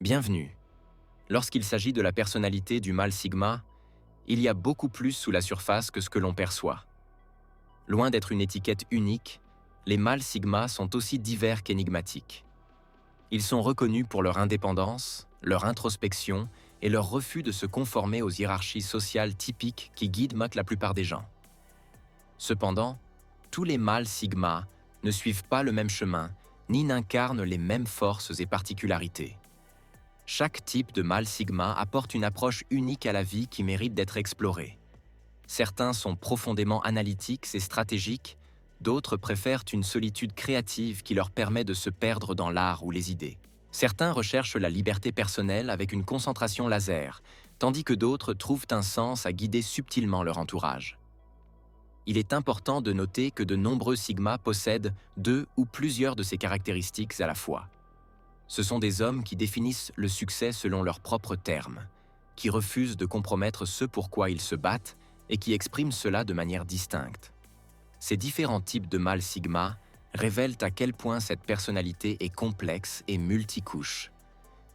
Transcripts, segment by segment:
Bienvenue. Lorsqu'il s'agit de la personnalité du mâle sigma, il y a beaucoup plus sous la surface que ce que l'on perçoit. Loin d'être une étiquette unique, les mâles sigma sont aussi divers qu'énigmatiques. Ils sont reconnus pour leur indépendance, leur introspection et leur refus de se conformer aux hiérarchies sociales typiques qui guident la plupart des gens. Cependant, tous les mâles sigma ne suivent pas le même chemin ni n'incarnent les mêmes forces et particularités. Chaque type de mâle sigma apporte une approche unique à la vie qui mérite d'être explorée. Certains sont profondément analytiques et stratégiques, d'autres préfèrent une solitude créative qui leur permet de se perdre dans l'art ou les idées. Certains recherchent la liberté personnelle avec une concentration laser, tandis que d'autres trouvent un sens à guider subtilement leur entourage. Il est important de noter que de nombreux sigmas possèdent deux ou plusieurs de ces caractéristiques à la fois. Ce sont des hommes qui définissent le succès selon leurs propres termes, qui refusent de compromettre ce pour quoi ils se battent et qui expriment cela de manière distincte. Ces différents types de mâles sigma révèlent à quel point cette personnalité est complexe et multicouche.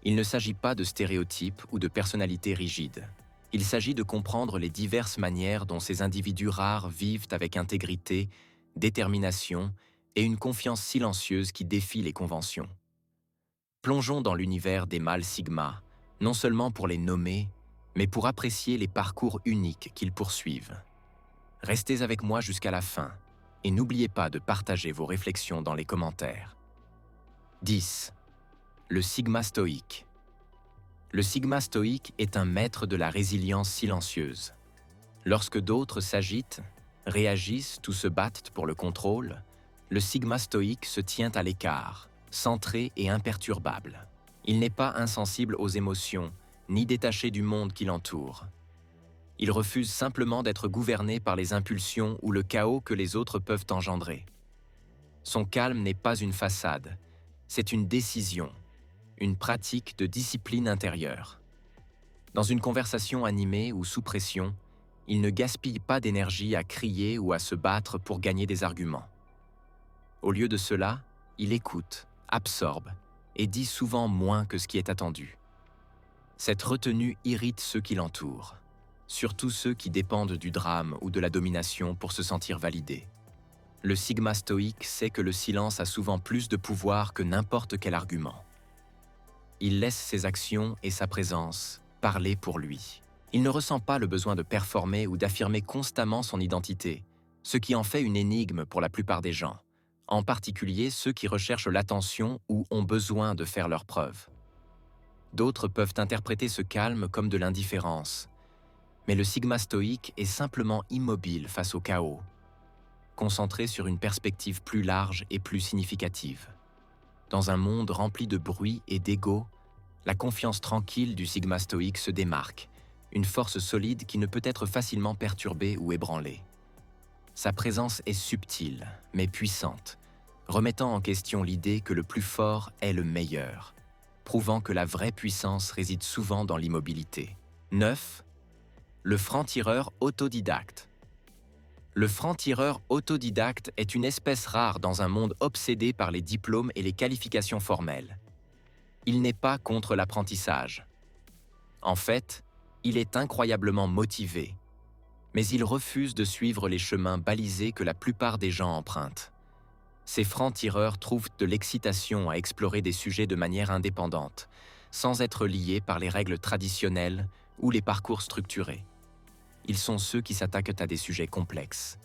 Il ne s'agit pas de stéréotypes ou de personnalités rigides. Il s'agit de comprendre les diverses manières dont ces individus rares vivent avec intégrité, détermination et une confiance silencieuse qui défie les conventions. Plongeons dans l'univers des mâles sigma, non seulement pour les nommer, mais pour apprécier les parcours uniques qu'ils poursuivent. Restez avec moi jusqu'à la fin et n'oubliez pas de partager vos réflexions dans les commentaires. 10. Le sigma stoïque. Le sigma stoïque est un maître de la résilience silencieuse. Lorsque d'autres s'agitent, réagissent ou se battent pour le contrôle, le sigma stoïque se tient à l'écart, centré et imperturbable. Il n'est pas insensible aux émotions, ni détaché du monde qui l'entoure. Il refuse simplement d'être gouverné par les impulsions ou le chaos que les autres peuvent engendrer. Son calme n'est pas une façade, c'est une décision, une pratique de discipline intérieure. Dans une conversation animée ou sous pression, il ne gaspille pas d'énergie à crier ou à se battre pour gagner des arguments. Au lieu de cela, il écoute, absorbe et dit souvent moins que ce qui est attendu. Cette retenue irrite ceux qui l'entourent, surtout ceux qui dépendent du drame ou de la domination pour se sentir validés. Le sigma stoïque sait que le silence a souvent plus de pouvoir que n'importe quel argument. Il laisse ses actions et sa présence parler pour lui. Il ne ressent pas le besoin de performer ou d'affirmer constamment son identité, ce qui en fait une énigme pour la plupart des gens, en particulier ceux qui recherchent l'attention ou ont besoin de faire leurs preuves. D'autres peuvent interpréter ce calme comme de l'indifférence, mais le sigma stoïque est simplement immobile face au chaos, concentré sur une perspective plus large et plus significative. Dans un monde rempli de bruit et d'ego, la confiance tranquille du sigma stoïque se démarque, une force solide qui ne peut être facilement perturbée ou ébranlée. Sa présence est subtile, mais puissante, remettant en question l'idée que le plus fort est le meilleur, prouvant que la vraie puissance réside souvent dans l'immobilité. 9. Le franc-tireur autodidacte. Le franc-tireur autodidacte est une espèce rare dans un monde obsédé par les diplômes et les qualifications formelles. Il n'est pas contre l'apprentissage. En fait, il est incroyablement motivé, mais il refuse de suivre les chemins balisés que la plupart des gens empruntent. Ces francs-tireurs trouvent de l'excitation à explorer des sujets de manière indépendante, sans être liés par les règles traditionnelles ou les parcours structurés. Ils sont ceux qui s'attaquent à des sujets complexes,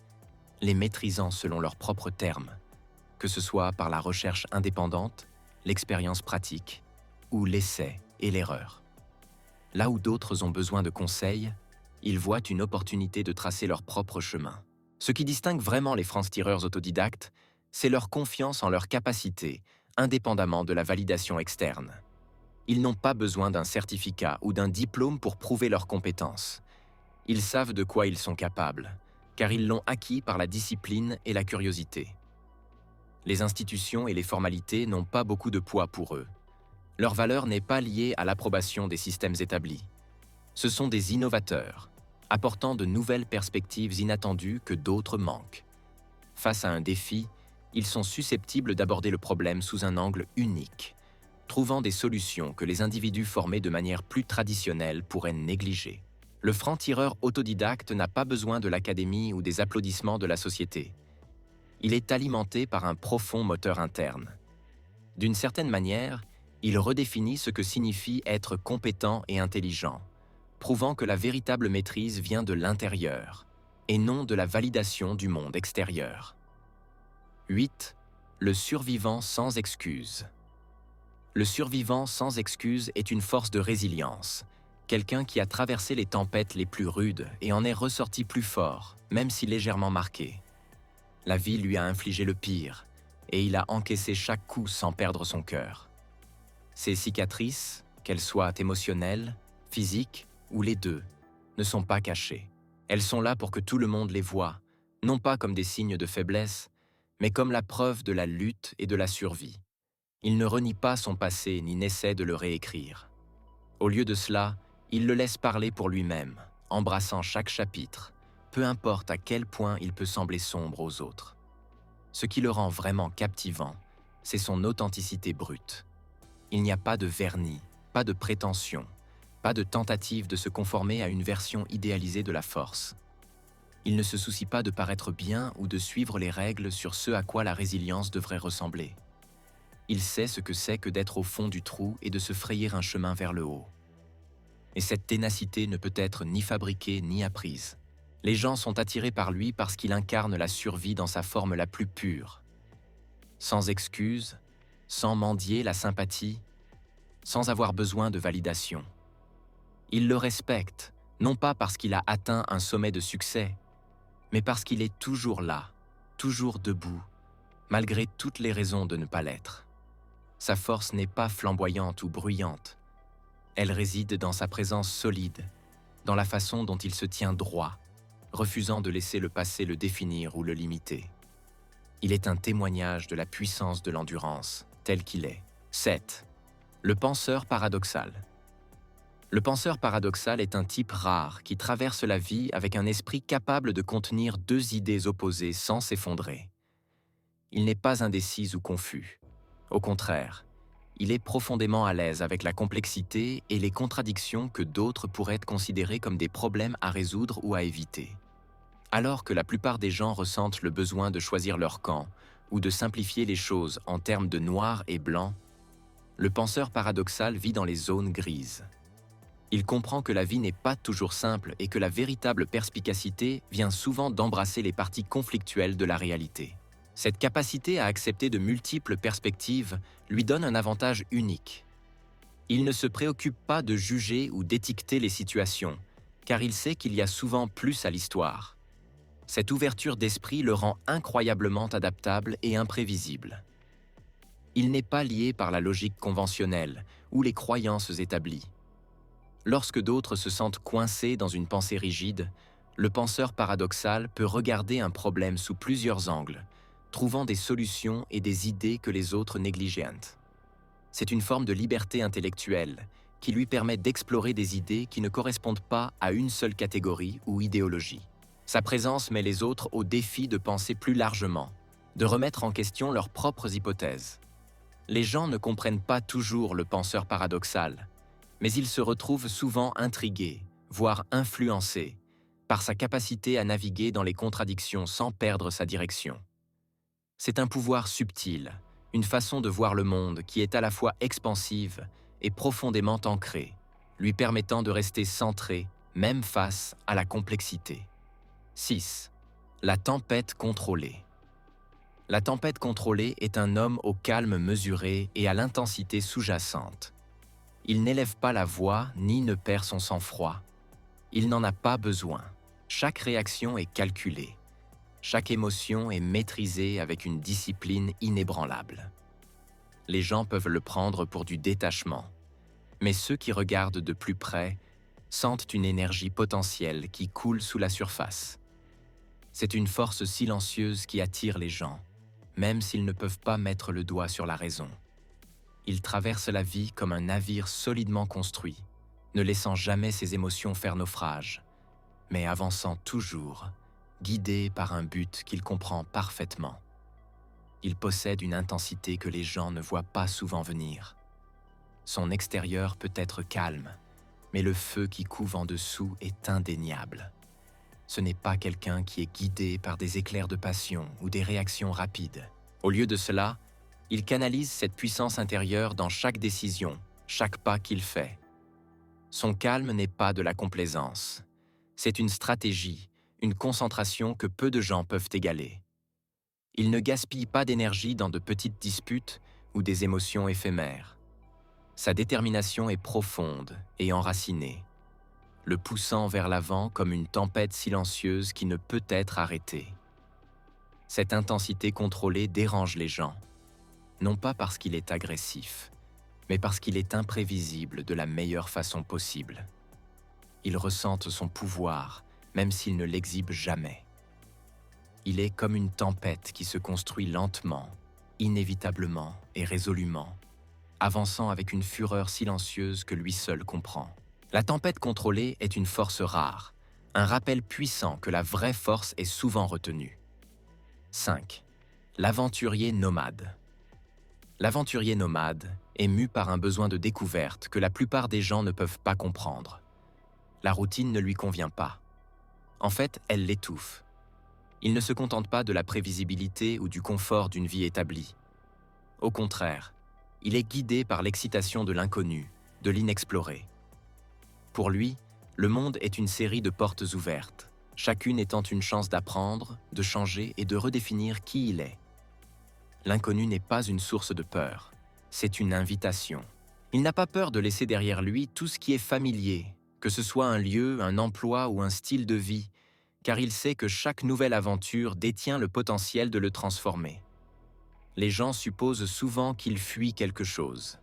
les maîtrisant selon leurs propres termes, que ce soit par la recherche indépendante, l'expérience pratique ou l'essai et l'erreur. Là où d'autres ont besoin de conseils, ils voient une opportunité de tracer leur propre chemin. Ce qui distingue vraiment les francs-tireurs autodidactes, c'est leur confiance en leurs capacités, indépendamment de la validation externe. Ils n'ont pas besoin d'un certificat ou d'un diplôme pour prouver leurs compétences. Ils savent de quoi ils sont capables, car ils l'ont acquis par la discipline et la curiosité. Les institutions et les formalités n'ont pas beaucoup de poids pour eux. Leur valeur n'est pas liée à l'approbation des systèmes établis. Ce sont des innovateurs, apportant de nouvelles perspectives inattendues que d'autres manquent. Face à un défi, ils sont susceptibles d'aborder le problème sous un angle unique, trouvant des solutions que les individus formés de manière plus traditionnelle pourraient négliger. Le franc-tireur autodidacte n'a pas besoin de l'académie ou des applaudissements de la société. Il est alimenté par un profond moteur interne. D'une certaine manière, il redéfinit ce que signifie être compétent et intelligent, prouvant que la véritable maîtrise vient de l'intérieur et non de la validation du monde extérieur. 8. Le survivant sans excuse. Le survivant sans excuse est une force de résilience, quelqu'un qui a traversé les tempêtes les plus rudes et en est ressorti plus fort, même si légèrement marqué. La vie lui a infligé le pire, et il a encaissé chaque coup sans perdre son cœur. Ses cicatrices, qu'elles soient émotionnelles, physiques ou les deux, ne sont pas cachées. Elles sont là pour que tout le monde les voie, non pas comme des signes de faiblesse, mais comme la preuve de la lutte et de la survie. Il ne renie pas son passé ni n'essaie de le réécrire. Au lieu de cela, il le laisse parler pour lui-même, embrassant chaque chapitre, peu importe à quel point il peut sembler sombre aux autres. Ce qui le rend vraiment captivant, c'est son authenticité brute. Il n'y a pas de vernis, pas de prétention, pas de tentative de se conformer à une version idéalisée de la force. Il ne se soucie pas de paraître bien ou de suivre les règles sur ce à quoi la résilience devrait ressembler. Il sait ce que c'est que d'être au fond du trou et de se frayer un chemin vers le haut. Et cette ténacité ne peut être ni fabriquée ni apprise. Les gens sont attirés par lui parce qu'il incarne la survie dans sa forme la plus pure. Sans excuse, sans mendier la sympathie, sans avoir besoin de validation. Ils le respectent, non pas parce qu'il a atteint un sommet de succès, mais parce qu'il est toujours là, toujours debout, malgré toutes les raisons de ne pas l'être. Sa force n'est pas flamboyante ou bruyante. Elle réside dans sa présence solide, dans la façon dont il se tient droit, refusant de laisser le passé le définir ou le limiter. Il est un témoignage de la puissance de l'endurance, tel qu'il est. 7. Le penseur paradoxal. Le penseur paradoxal est un type rare qui traverse la vie avec un esprit capable de contenir deux idées opposées sans s'effondrer. Il n'est pas indécis ou confus. Au contraire, il est profondément à l'aise avec la complexité et les contradictions que d'autres pourraient considérer comme des problèmes à résoudre ou à éviter. Alors que la plupart des gens ressentent le besoin de choisir leur camp ou de simplifier les choses en termes de noir et blanc, le penseur paradoxal vit dans les zones grises. Il comprend que la vie n'est pas toujours simple et que la véritable perspicacité vient souvent d'embrasser les parties conflictuelles de la réalité. Cette capacité à accepter de multiples perspectives lui donne un avantage unique. Il ne se préoccupe pas de juger ou d'étiqueter les situations, car il sait qu'il y a souvent plus à l'histoire. Cette ouverture d'esprit le rend incroyablement adaptable et imprévisible. Il n'est pas lié par la logique conventionnelle ou les croyances établies. Lorsque d'autres se sentent coincés dans une pensée rigide, le penseur paradoxal peut regarder un problème sous plusieurs angles, trouvant des solutions et des idées que les autres négligeaient. C'est une forme de liberté intellectuelle qui lui permet d'explorer des idées qui ne correspondent pas à une seule catégorie ou idéologie. Sa présence met les autres au défi de penser plus largement, de remettre en question leurs propres hypothèses. Les gens ne comprennent pas toujours le penseur paradoxal, mais ils se retrouvent souvent intrigués, voire influencés, par sa capacité à naviguer dans les contradictions sans perdre sa direction. C'est un pouvoir subtil, une façon de voir le monde qui est à la fois expansive et profondément ancrée, lui permettant de rester centré, même face à la complexité. 6. La tempête contrôlée. La tempête contrôlée est un homme au calme mesuré et à l'intensité sous-jacente. Il n'élève pas la voix ni ne perd son sang-froid. Il n'en a pas besoin. Chaque réaction est calculée. Chaque émotion est maîtrisée avec une discipline inébranlable. Les gens peuvent le prendre pour du détachement, mais ceux qui regardent de plus près sentent une énergie potentielle qui coule sous la surface. C'est une force silencieuse qui attire les gens, même s'ils ne peuvent pas mettre le doigt sur la raison. Il traverse la vie comme un navire solidement construit, ne laissant jamais ses émotions faire naufrage, mais avançant toujours, guidé par un but qu'il comprend parfaitement. Il possède une intensité que les gens ne voient pas souvent venir. Son extérieur peut être calme, mais le feu qui couve en dessous est indéniable. Ce n'est pas quelqu'un qui est guidé par des éclairs de passion ou des réactions rapides. Au lieu de cela, il canalise cette puissance intérieure dans chaque décision, chaque pas qu'il fait. Son calme n'est pas de la complaisance. C'est une stratégie, une concentration que peu de gens peuvent égaler. Il ne gaspille pas d'énergie dans de petites disputes ou des émotions éphémères. Sa détermination est profonde et enracinée, le poussant vers l'avant comme une tempête silencieuse qui ne peut être arrêtée. Cette intensité contrôlée dérange les gens, non pas parce qu'il est agressif, mais parce qu'il est imprévisible de la meilleure façon possible. Ils ressentent son pouvoir, même s'il ne l'exhibe jamais. Il est comme une tempête qui se construit lentement, inévitablement et résolument, avançant avec une fureur silencieuse que lui seul comprend. La tempête contrôlée est une force rare, un rappel puissant que la vraie force est souvent retenue. 5. L'aventurier nomade. L'aventurier nomade est mu par un besoin de découverte que la plupart des gens ne peuvent pas comprendre. La routine ne lui convient pas. En fait, elle l'étouffe. Il ne se contente pas de la prévisibilité ou du confort d'une vie établie. Au contraire, il est guidé par l'excitation de l'inconnu, de l'inexploré. Pour lui, le monde est une série de portes ouvertes, chacune étant une chance d'apprendre, de changer et de redéfinir qui il est. L'inconnu n'est pas une source de peur, c'est une invitation. Il n'a pas peur de laisser derrière lui tout ce qui est familier, que ce soit un lieu, un emploi ou un style de vie, car il sait que chaque nouvelle aventure détient le potentiel de le transformer. Les gens supposent souvent qu'il fuit quelque chose,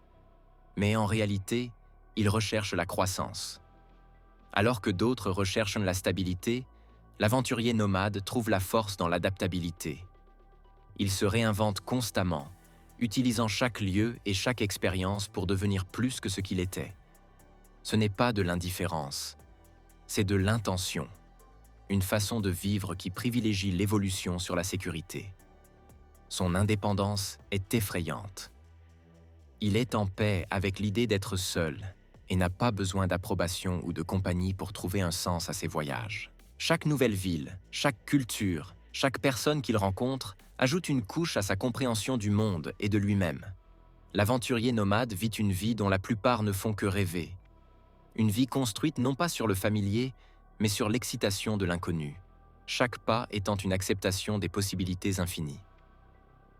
mais en réalité, il recherche la croissance. Alors que d'autres recherchent la stabilité, l'aventurier nomade trouve la force dans l'adaptabilité. Il se réinvente constamment, utilisant chaque lieu et chaque expérience pour devenir plus que ce qu'il était. Ce n'est pas de l'indifférence, c'est de l'intention, une façon de vivre qui privilégie l'évolution sur la sécurité. Son indépendance est effrayante. Il est en paix avec l'idée d'être seul et n'a pas besoin d'approbation ou de compagnie pour trouver un sens à ses voyages. Chaque nouvelle ville, chaque culture, chaque personne qu'il rencontre ajoute une couche à sa compréhension du monde et de lui-même. L'aventurier nomade vit une vie dont la plupart ne font que rêver. Une vie construite non pas sur le familier, mais sur l'excitation de l'inconnu, chaque pas étant une acceptation des possibilités infinies.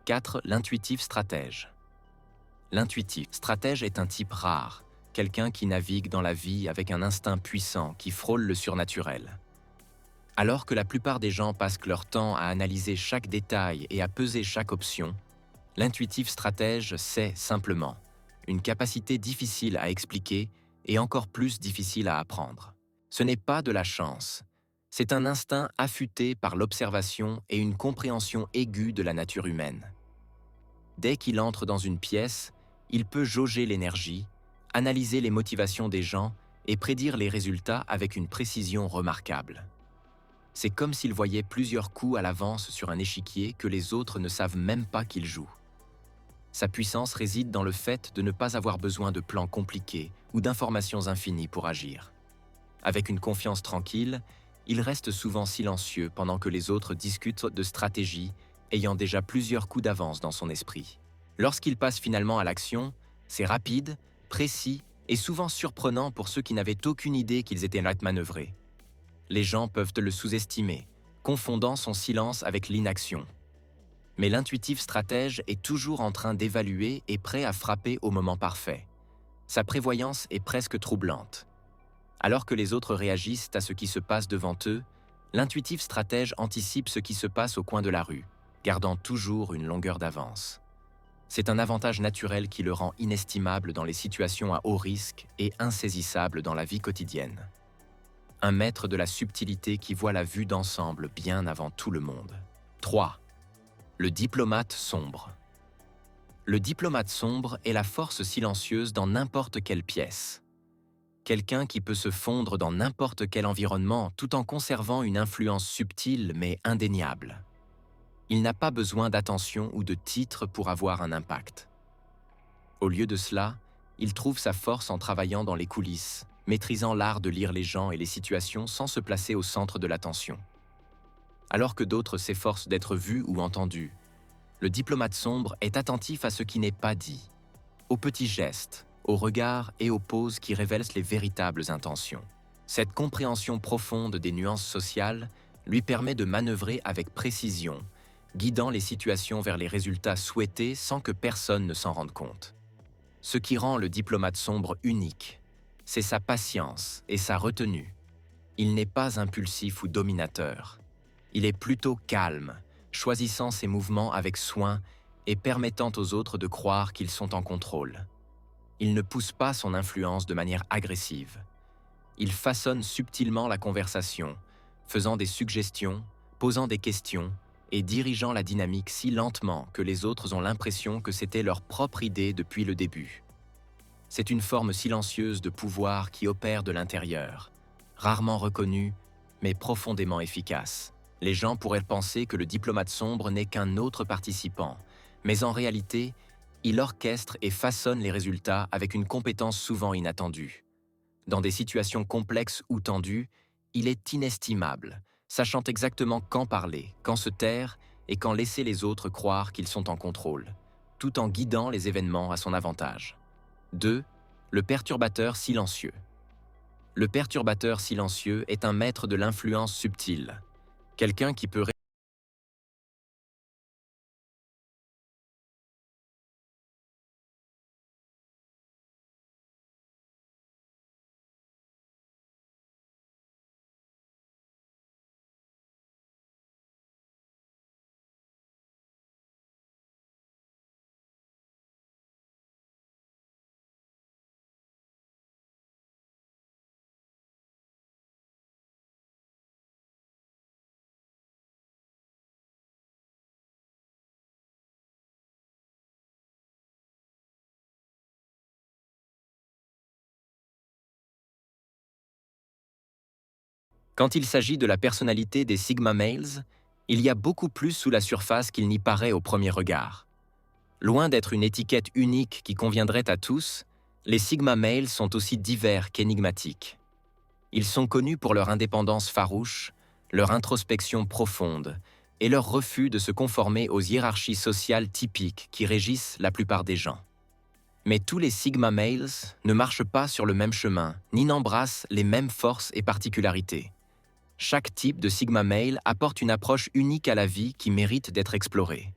4. L'intuitif stratège. L'intuitif stratège est un type rare, quelqu'un qui navigue dans la vie avec un instinct puissant qui frôle le surnaturel. Alors que la plupart des gens passent leur temps à analyser chaque détail et à peser chaque option, l'intuitif stratège sait simplement, une capacité difficile à expliquer et encore plus difficile à apprendre. Ce n'est pas de la chance, c'est un instinct affûté par l'observation et une compréhension aiguë de la nature humaine. Dès qu'il entre dans une pièce, il peut jauger l'énergie, analyser les motivations des gens et prédire les résultats avec une précision remarquable. C'est comme s'il voyait plusieurs coups à l'avance sur un échiquier que les autres ne savent même pas qu'il joue. Sa puissance réside dans le fait de ne pas avoir besoin de plans compliqués ou d'informations infinies pour agir. Avec une confiance tranquille, il reste souvent silencieux pendant que les autres discutent de stratégie, ayant déjà plusieurs coups d'avance dans son esprit. Lorsqu'il passe finalement à l'action, c'est rapide, précis et souvent surprenant pour ceux qui n'avaient aucune idée qu'ils étaient là de manœuvrer. Les gens peuvent le sous-estimer, confondant son silence avec l'inaction. Mais l'intuitif stratège est toujours en train d'évaluer et prêt à frapper au moment parfait. Sa prévoyance est presque troublante. Alors que les autres réagissent à ce qui se passe devant eux, l'intuitif stratège anticipe ce qui se passe au coin de la rue, gardant toujours une longueur d'avance. C'est un avantage naturel qui le rend inestimable dans les situations à haut risque et insaisissable dans la vie quotidienne. Un maître de la subtilité qui voit la vue d'ensemble bien avant tout le monde. 3. Le diplomate sombre. Le diplomate sombre est la force silencieuse dans n'importe quelle pièce. Quelqu'un qui peut se fondre dans n'importe quel environnement tout en conservant une influence subtile mais indéniable. Il n'a pas besoin d'attention ou de titre pour avoir un impact. Au lieu de cela, Il trouve sa force en travaillant dans les coulisses, maîtrisant l'art de lire les gens et les situations sans se placer au centre de l'attention. Alors que d'autres s'efforcent d'être vus ou entendus, le diplomate sombre est attentif à ce qui n'est pas dit, aux petits gestes, aux regards et aux poses qui révèlent les véritables intentions. Cette compréhension profonde des nuances sociales lui permet de manœuvrer avec précision, guidant les situations vers les résultats souhaités sans que personne ne s'en rende compte. Ce qui rend le diplomate sombre unique, c'est sa patience et sa retenue. Il n'est pas impulsif ou dominateur. Il est plutôt calme, choisissant ses mouvements avec soin et permettant aux autres de croire qu'ils sont en contrôle. Il ne pousse pas son influence de manière agressive. Il façonne subtilement la conversation, faisant des suggestions, posant des questions et dirigeant la dynamique si lentement que les autres ont l'impression que c'était leur propre idée depuis le début. C'est une forme silencieuse de pouvoir qui opère de l'intérieur, rarement reconnue, mais profondément efficace. Les gens pourraient penser que le diplomate sombre n'est qu'un autre participant, mais en réalité, il orchestre et façonne les résultats avec une compétence souvent inattendue. Dans des situations complexes ou tendues, il est inestimable, sachant exactement quand parler, quand se taire et quand laisser les autres croire qu'ils sont en contrôle, tout en guidant les événements à son avantage. 2. Le perturbateur silencieux. Le perturbateur silencieux est un maître de l'influence subtile, quelqu'un qui peut Quand il s'agit de la personnalité des Sigma Males, il y a beaucoup plus sous la surface qu'il n'y paraît au premier regard. Loin d'être une étiquette unique qui conviendrait à tous, les Sigma Males sont aussi divers qu'énigmatiques. Ils sont connus pour leur indépendance farouche, leur introspection profonde et leur refus de se conformer aux hiérarchies sociales typiques qui régissent la plupart des gens. Mais tous les Sigma Males ne marchent pas sur le même chemin, ni n'embrassent les mêmes forces et particularités. Chaque type de Sigma Male apporte une approche unique à la vie qui mérite d'être explorée.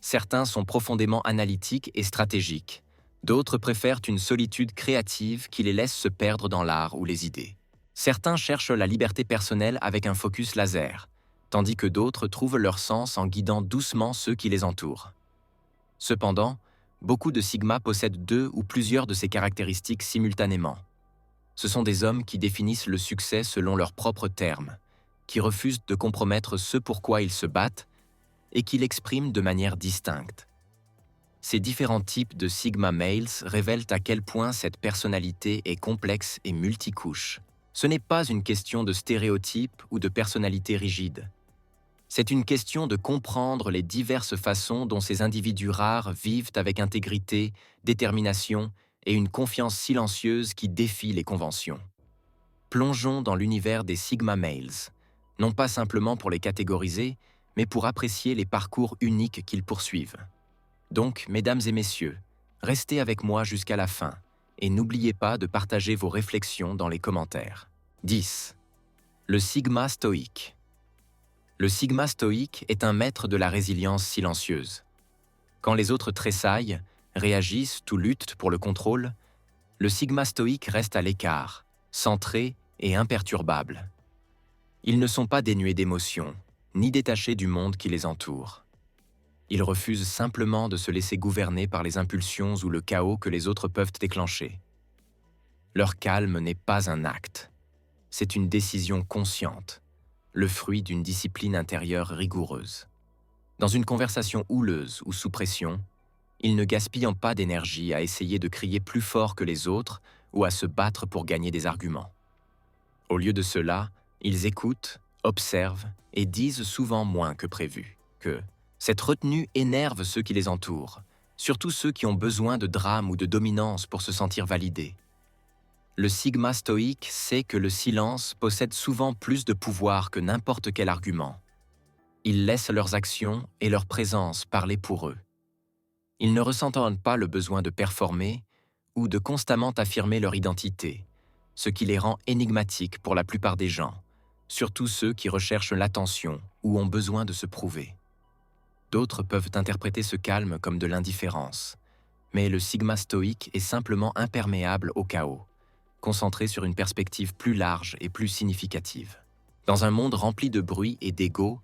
Certains sont profondément analytiques et stratégiques. D'autres préfèrent une solitude créative qui les laisse se perdre dans l'art ou les idées. Certains cherchent la liberté personnelle avec un focus laser, tandis que d'autres trouvent leur sens en guidant doucement ceux qui les entourent. Cependant, beaucoup de Sigma possèdent deux ou plusieurs de ces caractéristiques simultanément. Ce sont des hommes qui définissent le succès selon leurs propres termes, qui refusent de compromettre ce pour quoi ils se battent et qui l'expriment de manière distincte. Ces différents types de Sigma Males révèlent à quel point cette personnalité est complexe et multicouche. Ce n'est pas une question de stéréotypes ou de personnalité rigide. C'est une question de comprendre les diverses façons dont ces individus rares vivent avec intégrité, détermination et une confiance silencieuse qui défie les conventions. Plongeons dans l'univers des Sigma Males, non pas simplement pour les catégoriser, mais pour apprécier les parcours uniques qu'ils poursuivent. Donc, mesdames et messieurs, restez avec moi jusqu'à la fin et n'oubliez pas de partager vos réflexions dans les commentaires. 10. Le Sigma stoïque. Le Sigma stoïque est un maître de la résilience silencieuse. Quand les autres tressaillent, réagissent ou luttent pour le contrôle, le Sigma stoïque reste à l'écart, centré et imperturbable. Ils ne sont pas dénués d'émotions, ni détachés du monde qui les entoure. Ils refusent simplement de se laisser gouverner par les impulsions ou le chaos que les autres peuvent déclencher. Leur calme n'est pas un acte, c'est une décision consciente, le fruit d'une discipline intérieure rigoureuse. Dans une conversation houleuse ou sous pression, ils ne gaspillent pas d'énergie à essayer de crier plus fort que les autres ou à se battre pour gagner des arguments. Au lieu de cela, ils écoutent, observent et disent souvent moins que prévu. Cette retenue énerve ceux qui les entourent, surtout ceux qui ont besoin de drame ou de dominance pour se sentir validés. Le sigma stoïque sait que le silence possède souvent plus de pouvoir que n'importe quel argument. Ils laissent leurs actions et leur présence parler pour eux. Ils ne ressentent pas le besoin de performer ou de constamment affirmer leur identité, ce qui les rend énigmatiques pour la plupart des gens, surtout ceux qui recherchent l'attention ou ont besoin de se prouver. D'autres peuvent interpréter ce calme comme de l'indifférence, mais le sigma stoïque est simplement imperméable au chaos, concentré sur une perspective plus large et plus significative. Dans un monde rempli de bruit et d'ego,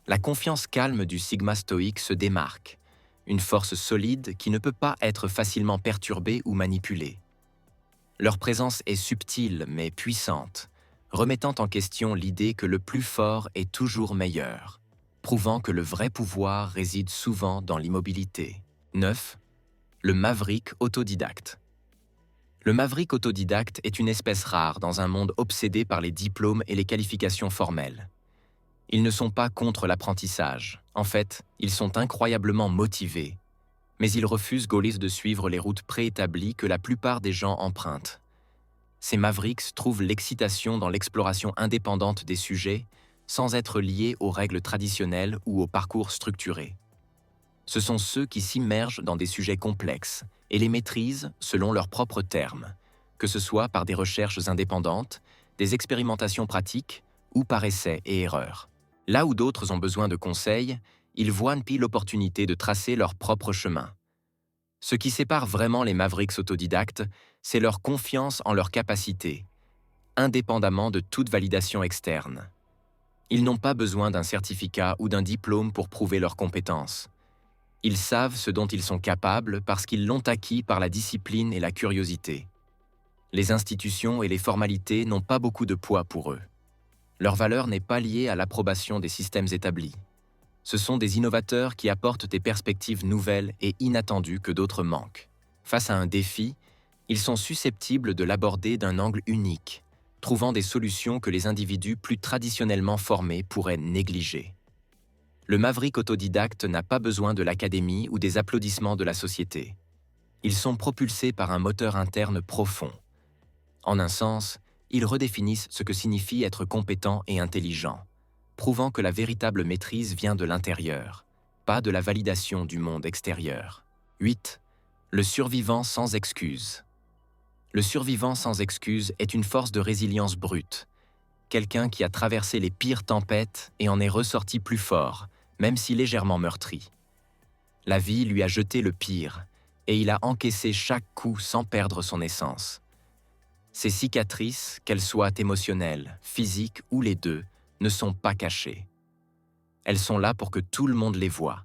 la confiance calme du sigma stoïque se démarque, une force solide qui ne peut pas être facilement perturbée ou manipulée. Leur présence est subtile mais puissante, remettant en question l'idée que le plus fort est toujours meilleur, prouvant que le vrai pouvoir réside souvent dans l'immobilité. 9. Le maverick autodidacte. Le maverick autodidacte est une espèce rare dans un monde obsédé par les diplômes et les qualifications formelles. Ils ne sont pas contre l'apprentissage. En fait, ils sont incroyablement motivés. Mais ils refusent gaulliste de suivre les routes préétablies que la plupart des gens empruntent. Ces mavericks trouvent l'excitation dans l'exploration indépendante des sujets, sans être liés aux règles traditionnelles ou aux parcours structurés. Ce sont ceux qui s'immergent dans des sujets complexes et les maîtrisent selon leurs propres termes, que ce soit par des recherches indépendantes, des expérimentations pratiques ou par essais et erreurs. Là où d'autres ont besoin de conseils, ils voient en pile l'opportunité de tracer leur propre chemin. Ce qui sépare vraiment les mavericks autodidactes, c'est leur confiance en leurs capacités, indépendamment de toute validation externe. Ils n'ont pas besoin d'un certificat ou d'un diplôme pour prouver leurs compétences. Ils savent ce dont ils sont capables parce qu'ils l'ont acquis par la discipline et la curiosité. Les institutions et les formalités n'ont pas beaucoup de poids pour eux. Leur valeur n'est pas liée à l'approbation des systèmes établis. Ce sont des innovateurs qui apportent des perspectives nouvelles et inattendues que d'autres manquent. Face à un défi, ils sont susceptibles de l'aborder d'un angle unique, trouvant des solutions que les individus plus traditionnellement formés pourraient négliger. Le maverick autodidacte n'a pas besoin de l'académie ou des applaudissements de la société. Ils sont propulsés par un moteur interne profond. En un sens, ils redéfinissent ce que signifie être compétent et intelligent, prouvant que la véritable maîtrise vient de l'intérieur, pas de la validation du monde extérieur. 8. Le survivant sans excuse. Le survivant sans excuse est une force de résilience brute, quelqu'un qui a traversé les pires tempêtes et en est ressorti plus fort, même si légèrement meurtri. La vie lui a jeté le pire, et il a encaissé chaque coup sans perdre son essence. Ces cicatrices, qu'elles soient émotionnelles, physiques ou les deux, ne sont pas cachées. Elles sont là pour que tout le monde les voie,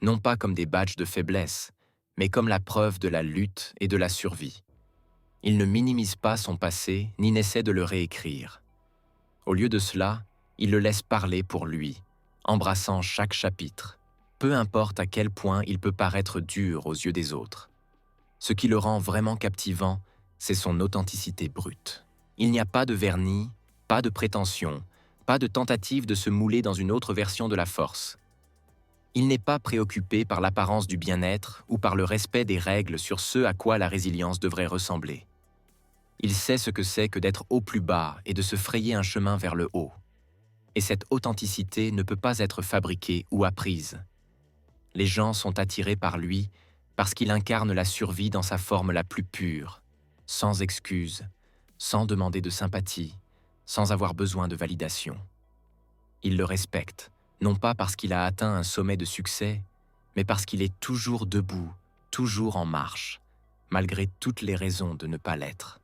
non pas comme des badges de faiblesse, mais comme la preuve de la lutte et de la survie. Il ne minimise pas son passé ni n'essaie de le réécrire. Au lieu de cela, il le laisse parler pour lui, embrassant chaque chapitre, peu importe à quel point il peut paraître dur aux yeux des autres. Ce qui le rend vraiment captivant, c'est son authenticité brute. Il n'y a pas de vernis, pas de prétention, pas de tentative de se mouler dans une autre version de la force. Il n'est pas préoccupé par l'apparence du bien-être ou par le respect des règles sur ce à quoi la résilience devrait ressembler. Il sait ce que c'est que d'être au plus bas et de se frayer un chemin vers le haut. Et cette authenticité ne peut pas être fabriquée ou apprise. Les gens sont attirés par lui parce qu'il incarne la survie dans sa forme la plus pure, sans excuse, sans demander de sympathie, sans avoir besoin de validation. Ils le respectent, non pas parce qu'il a atteint un sommet de succès, mais parce qu'il est toujours debout, toujours en marche, malgré toutes les raisons de ne pas l'être.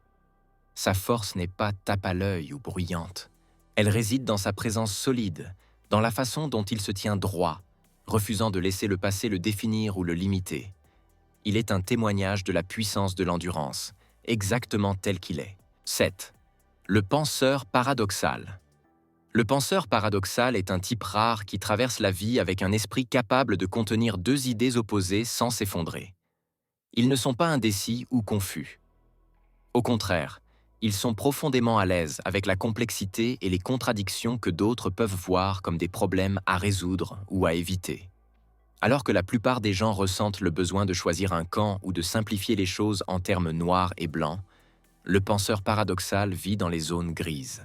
Sa force n'est pas tape à l'œil ou bruyante. Elle réside dans sa présence solide, dans la façon dont il se tient droit, refusant de laisser le passé le définir ou le limiter. Il est un témoignage de la puissance de l'endurance, exactement tel qu'il est. 7. Le penseur paradoxal. Le penseur paradoxal est un type rare qui traverse la vie avec un esprit capable de contenir deux idées opposées sans s'effondrer. Ils ne sont pas indécis ou confus. Au contraire, ils sont profondément à l'aise avec la complexité et les contradictions que d'autres peuvent voir comme des problèmes à résoudre ou à éviter. Alors que la plupart des gens ressentent le besoin de choisir un camp ou de simplifier les choses en termes noirs et blancs, le penseur paradoxal vit dans les zones grises.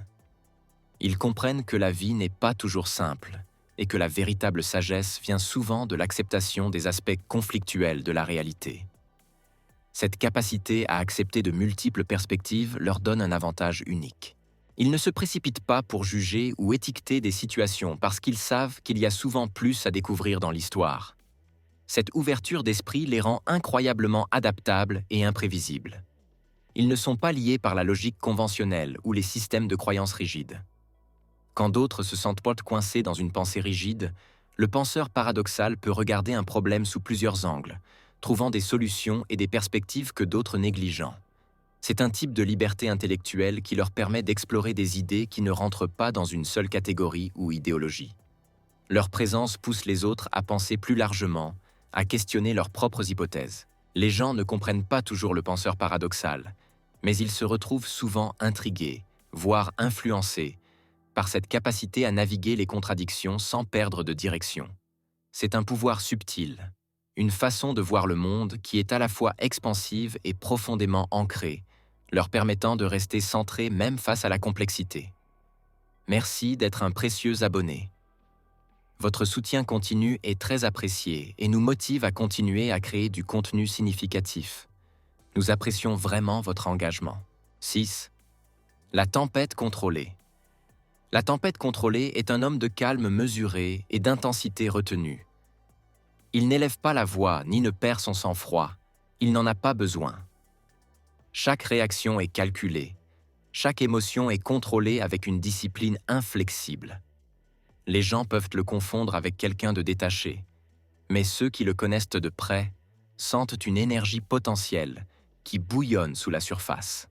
Ils comprennent que la vie n'est pas toujours simple et que la véritable sagesse vient souvent de l'acceptation des aspects conflictuels de la réalité. Cette capacité à accepter de multiples perspectives leur donne un avantage unique. Ils ne se précipitent pas pour juger ou étiqueter des situations parce qu'ils savent qu'il y a souvent plus à découvrir dans l'histoire. Cette ouverture d'esprit les rend incroyablement adaptables et imprévisibles. Ils ne sont pas liés par la logique conventionnelle ou les systèmes de croyances rigides. Quand d'autres se sentent coincés dans une pensée rigide, le penseur paradoxal peut regarder un problème sous plusieurs angles, trouvant des solutions et des perspectives que d'autres négligent. C'est un type de liberté intellectuelle qui leur permet d'explorer des idées qui ne rentrent pas dans une seule catégorie ou idéologie. Leur présence pousse les autres à penser plus largement, à questionner leurs propres hypothèses. Les gens ne comprennent pas toujours le penseur paradoxal, mais ils se retrouvent souvent intrigués, voire influencés, par cette capacité à naviguer les contradictions sans perdre de direction. C'est un pouvoir subtil, une façon de voir le monde qui est à la fois expansive et profondément ancrée, leur permettant de rester centrés même face à la complexité. Merci d'être un précieux abonné. Votre soutien continu est très apprécié et nous motive à continuer à créer du contenu significatif. Nous apprécions vraiment votre engagement. 6. La tempête contrôlée. La tempête contrôlée est un homme de calme mesuré et d'intensité retenue. Il n'élève pas la voix ni ne perd son sang-froid. Il n'en a pas besoin. Chaque réaction est calculée. Chaque émotion est contrôlée avec une discipline inflexible. Les gens peuvent le confondre avec quelqu'un de détaché, mais ceux qui le connaissent de près sentent une énergie potentielle qui bouillonne sous la surface.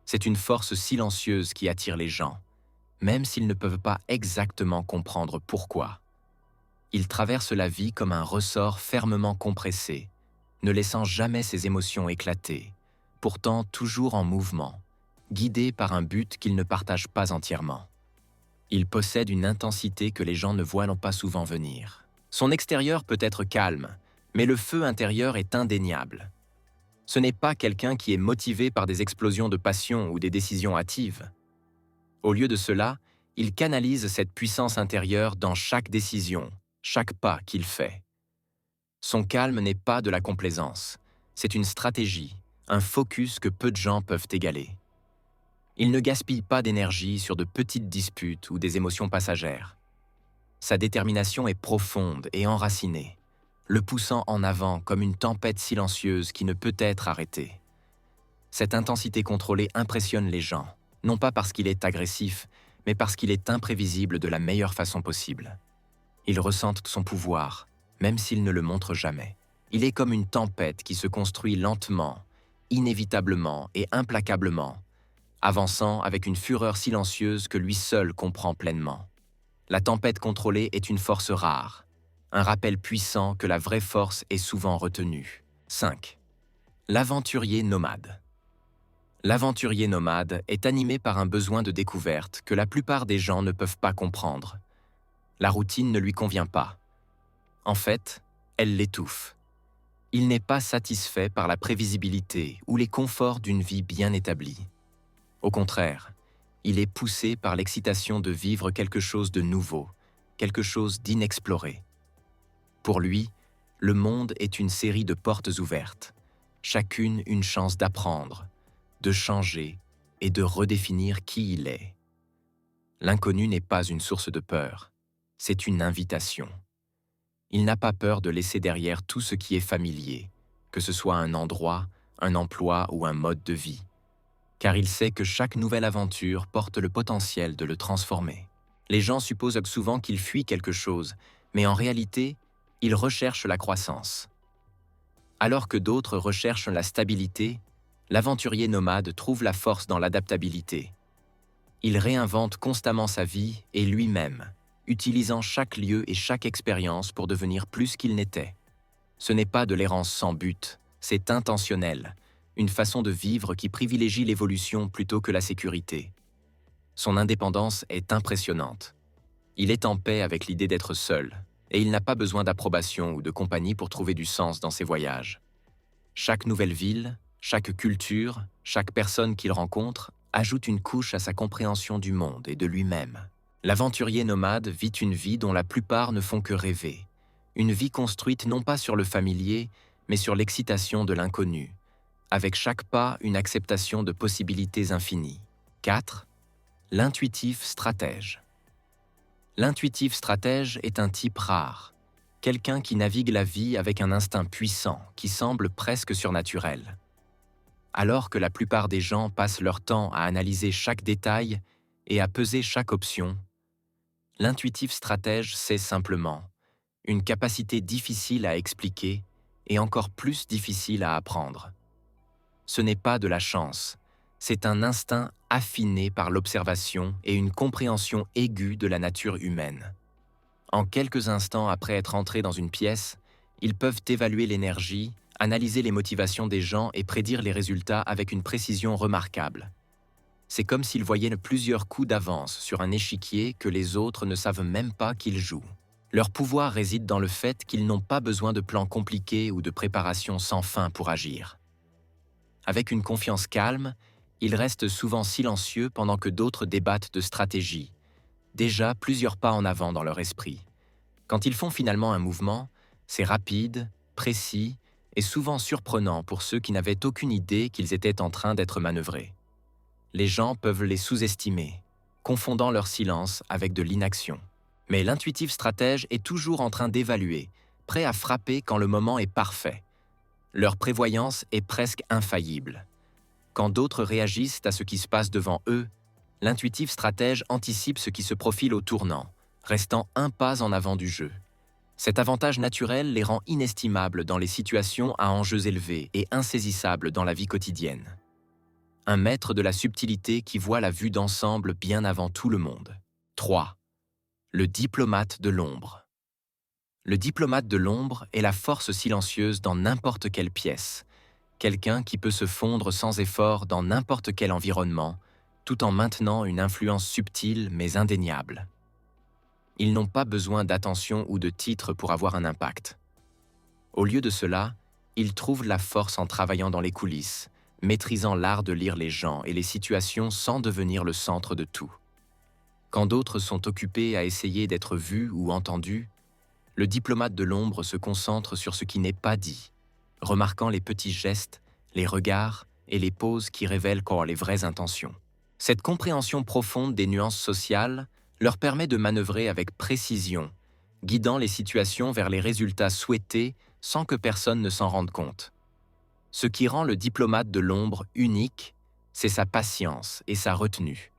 C'est une force silencieuse qui attire les gens, même s'ils ne peuvent pas exactement comprendre pourquoi. Il traverse la vie comme un ressort fermement compressé, ne laissant jamais ses émotions éclater, pourtant toujours en mouvement, guidé par un but qu'il ne partage pas entièrement. Il possède une intensité que les gens ne voient pas souvent venir. Son extérieur peut être calme, mais le feu intérieur est indéniable. Ce n'est pas quelqu'un qui est motivé par des explosions de passion ou des décisions hâtives. Au lieu de cela, il canalise cette puissance intérieure dans chaque décision, chaque pas qu'il fait. Son calme n'est pas de la complaisance, c'est une stratégie, un focus que peu de gens peuvent égaler. Il ne gaspille pas d'énergie sur de petites disputes ou des émotions passagères. Sa détermination est profonde et enracinée, le poussant en avant comme une tempête silencieuse qui ne peut être arrêtée. Cette intensité contrôlée impressionne les gens, non pas parce qu'il est agressif, mais parce qu'il est imprévisible de la meilleure façon possible. Ils ressentent son pouvoir, même s'il ne le montre jamais. Il est comme une tempête qui se construit lentement, inévitablement et implacablement, avançant avec une fureur silencieuse que lui seul comprend pleinement. La tempête contrôlée est une force rare, un rappel puissant que la vraie force est souvent retenue. 5. L'aventurier nomade. L'aventurier nomade est animé par un besoin de découverte que la plupart des gens ne peuvent pas comprendre. La routine ne lui convient pas. En fait, elle l'étouffe. Il n'est pas satisfait par la prévisibilité ou les conforts d'une vie bien établie. Au contraire, il est poussé par l'excitation de vivre quelque chose de nouveau, quelque chose d'inexploré. Pour lui, le monde est une série de portes ouvertes, chacune une chance d'apprendre, de changer et de redéfinir qui il est. L'inconnu n'est pas une source de peur, c'est une invitation. Il n'a pas peur de laisser derrière tout ce qui est familier, que ce soit un endroit, un emploi ou un mode de vie, car il sait que chaque nouvelle aventure porte le potentiel de le transformer. Les gens supposent souvent qu'il fuit quelque chose, mais en réalité, il recherche la croissance. Alors que d'autres recherchent la stabilité, l'aventurier nomade trouve la force dans l'adaptabilité. Il réinvente constamment sa vie et lui-même, utilisant chaque lieu et chaque expérience pour devenir plus qu'il n'était. Ce n'est pas de l'errance sans but, c'est intentionnel, une façon de vivre qui privilégie l'évolution plutôt que la sécurité. Son indépendance est impressionnante. Il est en paix avec l'idée d'être seul, et il n'a pas besoin d'approbation ou de compagnie pour trouver du sens dans ses voyages. Chaque nouvelle ville, chaque culture, chaque personne qu'il rencontre ajoute une couche à sa compréhension du monde et de lui-même. L'aventurier nomade vit une vie dont la plupart ne font que rêver. Une vie construite non pas sur le familier, mais sur l'excitation de l'inconnu. Avec chaque pas, une acceptation de possibilités infinies. 4. L'intuitif stratège. L'intuitif stratège est un type rare. Quelqu'un qui navigue la vie avec un instinct puissant, qui semble presque surnaturel. Alors que la plupart des gens passent leur temps à analyser chaque détail et à peser chaque option, l'intuitif stratège sait simplement une capacité difficile à expliquer et encore plus difficile à apprendre. Ce n'est pas de la chance, c'est un instinct affiné par l'observation et une compréhension aiguë de la nature humaine. En quelques instants après être entrés dans une pièce, ils peuvent évaluer l'énergie, analyser les motivations des gens et prédire les résultats avec une précision remarquable. C'est comme s'ils voyaient plusieurs coups d'avance sur un échiquier que les autres ne savent même pas qu'ils jouent. Leur pouvoir réside dans le fait qu'ils n'ont pas besoin de plans compliqués ou de préparation sans fin pour agir. Avec une confiance calme, ils restent souvent silencieux pendant que d'autres débattent de stratégie, déjà plusieurs pas en avant dans leur esprit. Quand ils font finalement un mouvement, c'est rapide, précis et souvent surprenant pour ceux qui n'avaient aucune idée qu'ils étaient en train d'être manœuvrés. Les gens peuvent les sous-estimer, confondant leur silence avec de l'inaction. Mais l'intuitif stratège est toujours en train d'évaluer, prêt à frapper quand le moment est parfait. Leur prévoyance est presque infaillible. Quand d'autres réagissent à ce qui se passe devant eux, l'intuitif stratège anticipe ce qui se profile au tournant, restant un pas en avant du jeu. Cet avantage naturel les rend inestimables dans les situations à enjeux élevés et insaisissables dans la vie quotidienne. Un maître de la subtilité qui voit la vue d'ensemble bien avant tout le monde. 3. Le diplomate de l'ombre. Le diplomate de l'ombre est la force silencieuse dans n'importe quelle pièce, quelqu'un qui peut se fondre sans effort dans n'importe quel environnement, tout en maintenant une influence subtile mais indéniable. Ils n'ont pas besoin d'attention ou de titre pour avoir un impact. Au lieu de cela, ils trouvent la force en travaillant dans les coulisses, maîtrisant l'art de lire les gens et les situations sans devenir le centre de tout. Quand d'autres sont occupés à essayer d'être vus ou entendus, le diplomate de l'ombre se concentre sur ce qui n'est pas dit, remarquant les petits gestes, les regards et les pauses qui révèlent les vraies intentions. Cette compréhension profonde des nuances sociales leur permet de manœuvrer avec précision, guidant les situations vers les résultats souhaités sans que personne ne s'en rende compte. Ce qui rend le diplomate de l'ombre unique, c'est sa patience et sa retenue.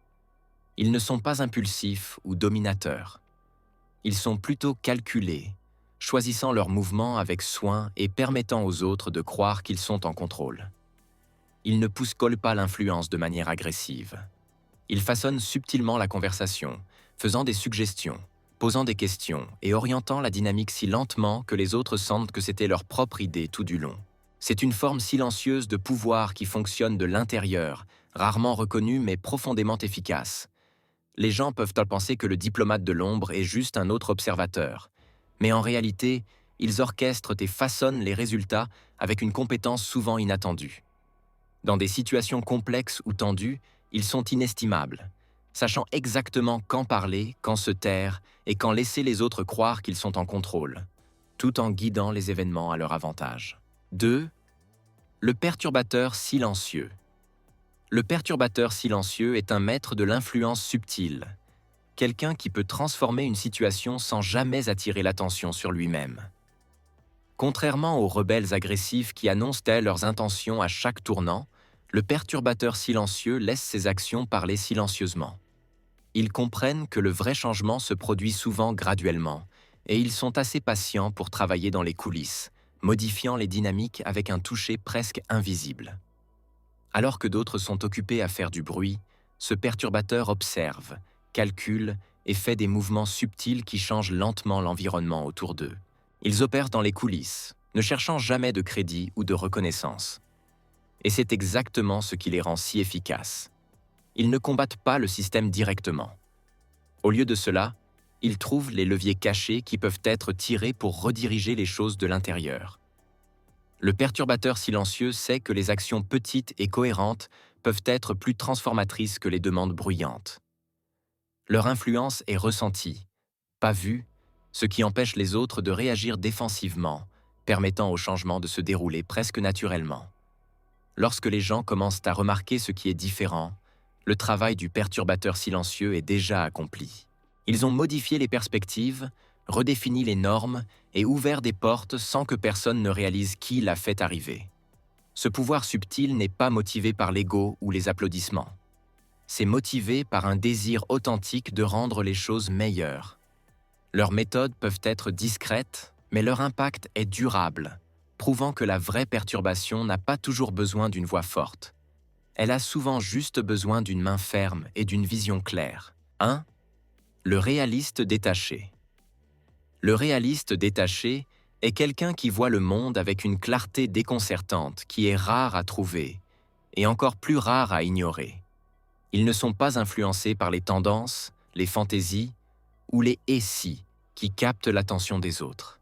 Ils ne sont pas impulsifs ou dominateurs. Ils sont plutôt calculés, choisissant leurs mouvements avec soin et permettant aux autres de croire qu'ils sont en contrôle. Ils ne poussent-collent pas l'influence de manière agressive. Ils façonnent subtilement la conversation, faisant des suggestions, posant des questions et orientant la dynamique si lentement que les autres sentent que c'était leur propre idée tout du long. C'est une forme silencieuse de pouvoir qui fonctionne de l'intérieur, rarement reconnue mais profondément efficace. Les gens peuvent penser que le diplomate de l'ombre est juste un autre observateur, mais en réalité, ils orchestrent et façonnent les résultats avec une compétence souvent inattendue. Dans des situations complexes ou tendues, ils sont inestimables, sachant exactement quand parler, quand se taire et quand laisser les autres croire qu'ils sont en contrôle, tout en guidant les événements à leur avantage. 2. Le perturbateur silencieux. Le perturbateur silencieux est un maître de l'influence subtile, quelqu'un qui peut transformer une situation sans jamais attirer l'attention sur lui-même. Contrairement aux rebelles agressifs qui annoncent leurs intentions à chaque tournant, le perturbateur silencieux laisse ses actions parler silencieusement. Ils comprennent que le vrai changement se produit souvent graduellement, et ils sont assez patients pour travailler dans les coulisses, modifiant les dynamiques avec un toucher presque invisible. Alors que d'autres sont occupés à faire du bruit, ce perturbateur observe, calcule et fait des mouvements subtils qui changent lentement l'environnement autour d'eux. Ils opèrent dans les coulisses, ne cherchant jamais de crédit ou de reconnaissance. Et c'est exactement ce qui les rend si efficaces. Ils ne combattent pas le système directement. Au lieu de cela, il trouve les leviers cachés qui peuvent être tirés pour rediriger les choses de l'intérieur. Le perturbateur silencieux sait que les actions petites et cohérentes peuvent être plus transformatrices que les demandes bruyantes. Leur influence est ressentie, pas vue, ce qui empêche les autres de réagir défensivement, permettant au changement de se dérouler presque naturellement. Lorsque les gens commencent à remarquer ce qui est différent, le travail du perturbateur silencieux est déjà accompli. Ils ont modifié les perspectives, redéfini les normes et ouvert des portes sans que personne ne réalise qui l'a fait arriver. Ce pouvoir subtil n'est pas motivé par l'ego ou les applaudissements. C'est motivé par un désir authentique de rendre les choses meilleures. Leurs méthodes peuvent être discrètes, mais leur impact est durable, prouvant que la vraie perturbation n'a pas toujours besoin d'une voix forte. Elle a souvent juste besoin d'une main ferme et d'une vision claire. 1. Le réaliste détaché. Le réaliste détaché est quelqu'un qui voit le monde avec une clarté déconcertante qui est rare à trouver et encore plus rare à ignorer. Ils ne sont pas influencés par les tendances, les fantaisies ou les « et si » qui captent l'attention des autres.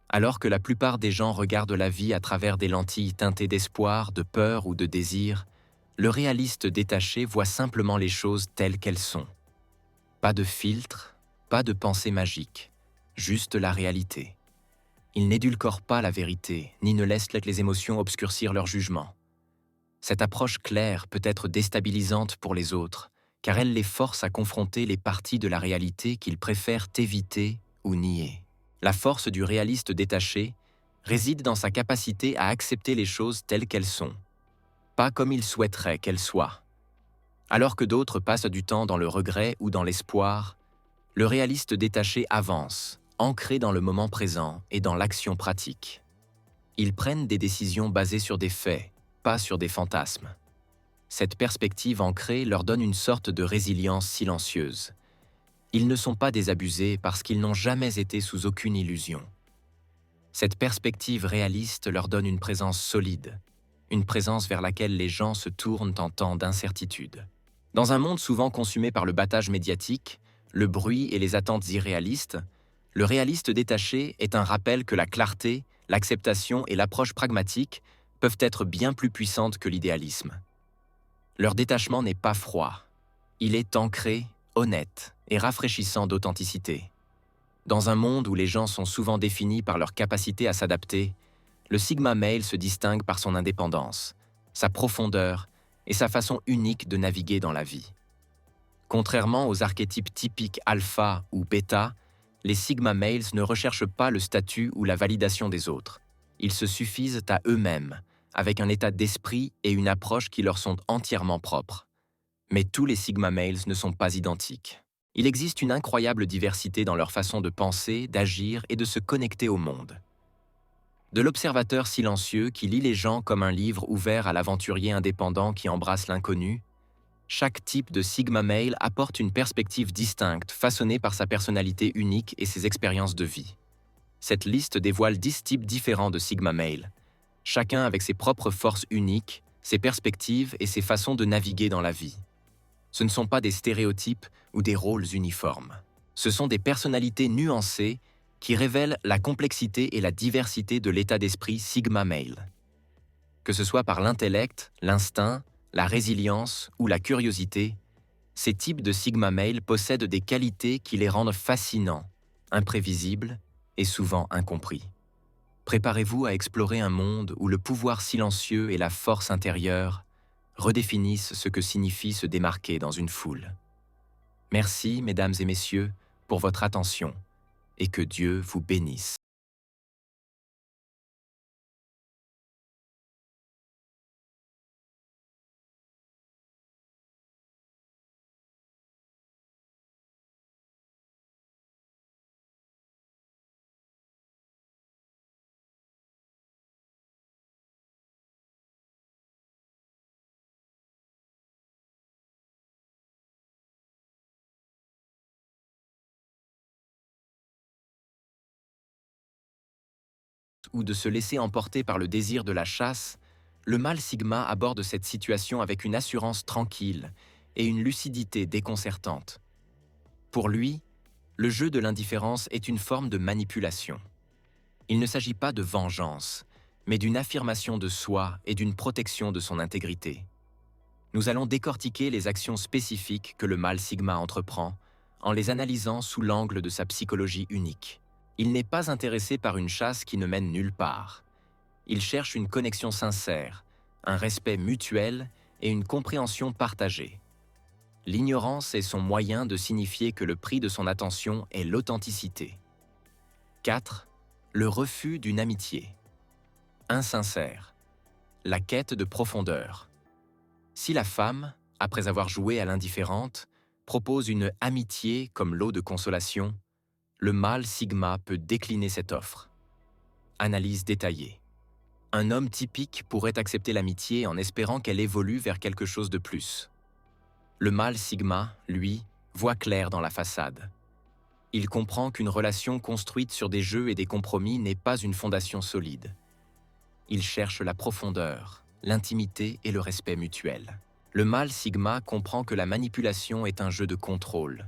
Alors que la plupart des gens regardent la vie à travers des lentilles teintées d'espoir, de peur ou de désir, le réaliste détaché voit simplement les choses telles qu'elles sont. Pas de filtre, pas de pensée magique, juste la réalité. Il n'édulcore pas la vérité, ni ne laisse les émotions obscurcir leur jugement. Cette approche claire peut être déstabilisante pour les autres, car elle les force à confronter les parties de la réalité qu'ils préfèrent éviter ou nier. La force du réaliste détaché réside dans sa capacité à accepter les choses telles qu'elles sont, pas comme il souhaiterait qu'elles soient. Alors que d'autres passent du temps dans le regret ou dans l'espoir, le réaliste détaché avance, ancré dans le moment présent et dans l'action pratique. Ils prennent des décisions basées sur des faits, pas sur des fantasmes. Cette perspective ancrée leur donne une sorte de résilience silencieuse. Ils ne sont pas désabusés parce qu'ils n'ont jamais été sous aucune illusion. Cette perspective réaliste leur donne une présence solide, une présence vers laquelle les gens se tournent en temps d'incertitude. Dans un monde souvent consumé par le battage médiatique, le bruit et les attentes irréalistes, le réaliste détaché est un rappel que la clarté, l'acceptation et l'approche pragmatique peuvent être bien plus puissantes que l'idéalisme. Leur détachement n'est pas froid. Il est ancré, honnête et rafraîchissant d'authenticité. Dans un monde où les gens sont souvent définis par leur capacité à s'adapter, le Sigma Male se distingue par son indépendance, sa profondeur et sa façon unique de naviguer dans la vie. Contrairement aux archétypes typiques alpha ou bêta, les Sigma Males ne recherchent pas le statut ou la validation des autres. Ils se suffisent à eux-mêmes, avec un état d'esprit et une approche qui leur sont entièrement propres. Mais tous les Sigma Males ne sont pas identiques. Il existe une incroyable diversité dans leur façon de penser, d'agir et de se connecter au monde. De l'observateur silencieux qui lit les gens comme un livre ouvert à l'aventurier indépendant qui embrasse l'inconnu, chaque type de Sigma Male apporte une perspective distincte, façonnée par sa personnalité unique et ses expériences de vie. Cette liste dévoile 10 types différents de Sigma Male, chacun avec ses propres forces uniques, ses perspectives et ses façons de naviguer dans la vie. Ce ne sont pas des stéréotypes ou des rôles uniformes. Ce sont des personnalités nuancées qui révèlent la complexité et la diversité de l'état d'esprit Sigma Male. Que ce soit par l'intellect, l'instinct, la résilience ou la curiosité, ces types de Sigma Male possèdent des qualités qui les rendent fascinants, imprévisibles et souvent incompris. Préparez-vous à explorer un monde où le pouvoir silencieux et la force intérieure redéfinissent ce que signifie se démarquer dans une foule. Merci, mesdames et messieurs, pour votre attention et que Dieu vous bénisse. Ou de se laisser emporter par le désir de la chasse, le mâle Sigma aborde cette situation avec une assurance tranquille et une lucidité déconcertante. Pour lui, Le jeu de l'indifférence est une forme de manipulation. Il ne s'agit pas de vengeance, mais d'une affirmation de soi et d'une protection de son intégrité. Nous allons décortiquer les actions spécifiques que le mâle sigma entreprend en les analysant sous l'angle de sa psychologie unique. Il n'est pas intéressé par une chasse qui ne mène nulle part. Il cherche une connexion sincère, un respect mutuel et une compréhension partagée. L'ignorance est son moyen de signifier que le prix de son attention est l'authenticité. 4. Le refus d'une amitié. Insincère. La quête de profondeur. Si la femme, après avoir joué à l'indifférente, propose une amitié comme lot de consolation, le mâle sigma peut décliner cette offre. Analyse détaillée. Un homme typique pourrait accepter l'amitié en espérant qu'elle évolue vers quelque chose de plus. Le mâle sigma, lui, voit clair dans la façade. Il comprend qu'une relation construite sur des jeux et des compromis n'est pas une fondation solide. Il cherche la profondeur, l'intimité et le respect mutuel. Le mâle sigma comprend que la manipulation est un jeu de contrôle,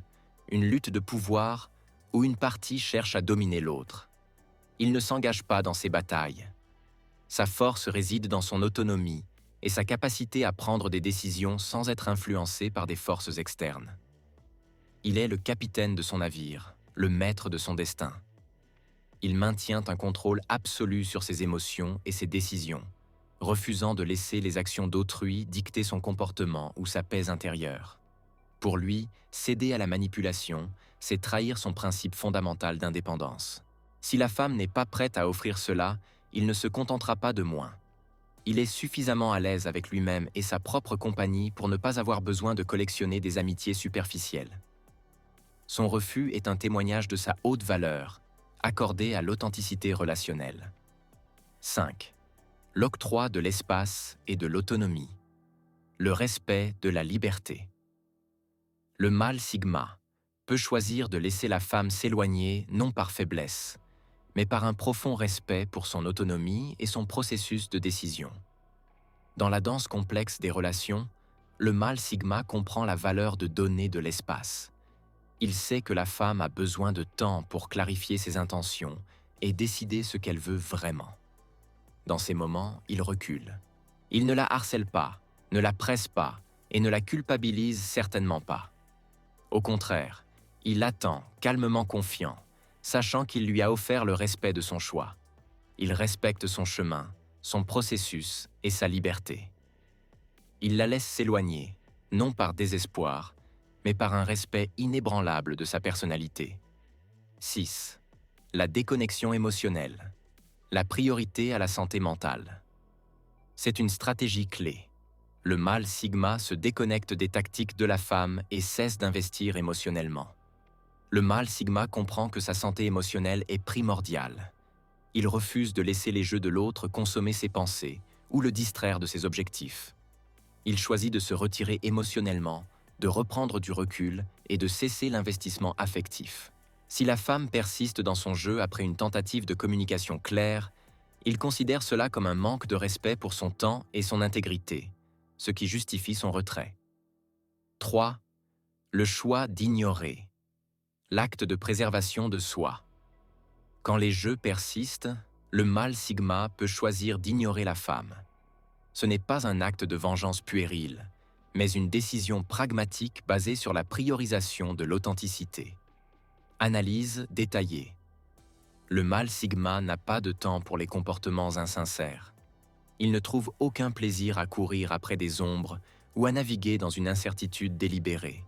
une lutte de pouvoir où une partie cherche à dominer l'autre. Il ne s'engage pas dans ces batailles. Sa force réside dans son autonomie et sa capacité à prendre des décisions sans être influencé par des forces externes. Il est le capitaine de son navire, le maître de son destin. Il maintient un contrôle absolu sur ses émotions et ses décisions, refusant de laisser les actions d'autrui dicter son comportement ou sa paix intérieure. Pour lui, céder à la manipulation, c'est trahir son principe fondamental d'indépendance. Si la femme n'est pas prête à offrir cela, il ne se contentera pas de moins. Il est suffisamment à l'aise avec lui-même et sa propre compagnie pour ne pas avoir besoin de collectionner des amitiés superficielles. Son refus est un témoignage de sa haute valeur, accordée à l'authenticité relationnelle. 5. L'octroi de l'espace et de l'autonomie. Le respect de la liberté. Le mâle sigma peut choisir de laisser la femme s'éloigner non par faiblesse, mais par un profond respect pour son autonomie et son processus de décision. Dans la danse complexe des relations, le mâle sigma comprend la valeur de donner de l'espace. Il sait que la femme a besoin de temps pour clarifier ses intentions et décider ce qu'elle veut vraiment. Dans ces moments, il recule. Il ne la harcèle pas, ne la presse pas et ne la culpabilise certainement pas. Au contraire, il attend, calmement confiant, sachant qu'il lui a offert le respect de son choix. Il respecte son chemin, son processus et sa liberté. Il la laisse s'éloigner, non par désespoir, mais par un respect inébranlable de sa personnalité. 6. La déconnexion émotionnelle. La priorité à la santé mentale. C'est une stratégie clé. Le mâle sigma se déconnecte des tactiques de la femme et cesse d'investir émotionnellement. Le mâle sigma comprend que sa santé émotionnelle est primordiale. Il refuse de laisser les jeux de l'autre consommer ses pensées ou le distraire de ses objectifs. Il choisit de se retirer émotionnellement, de reprendre du recul et de cesser l'investissement affectif. Si la femme persiste dans son jeu après une tentative de communication claire, il considère cela comme un manque de respect pour son temps et son intégrité, ce qui justifie son retrait. 3. Le choix d'ignorer. L'acte de préservation de soi. Quand les jeux persistent, le mâle sigma peut choisir d'ignorer la femme. Ce n'est pas un acte de vengeance puérile, mais une décision pragmatique basée sur la priorisation de l'authenticité. Analyse détaillée. Le mâle sigma n'a pas de temps pour les comportements insincères. Il ne trouve aucun plaisir à courir après des ombres ou à naviguer dans une incertitude délibérée.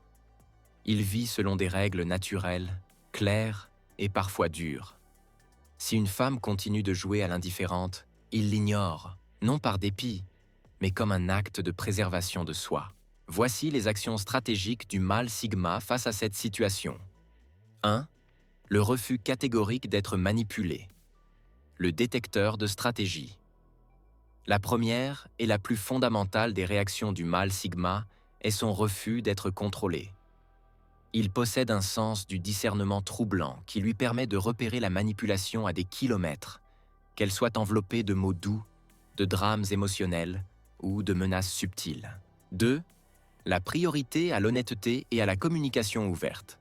Il vit selon des règles naturelles, claires et parfois dures. Si une femme continue de jouer à l'indifférente, il l'ignore, non par dépit, mais comme un acte de préservation de soi. Voici les actions stratégiques du mâle sigma face à cette situation. 1. Le refus catégorique d'être manipulé. Le détecteur de stratégie. La première et la plus fondamentale des réactions du mâle sigma est son refus d'être contrôlé. Il possède un sens du discernement troublant qui lui permet de repérer la manipulation à des kilomètres, qu'elle soit enveloppée de mots doux, de drames émotionnels ou de menaces subtiles. 2. La priorité à l'honnêteté et à la communication ouverte.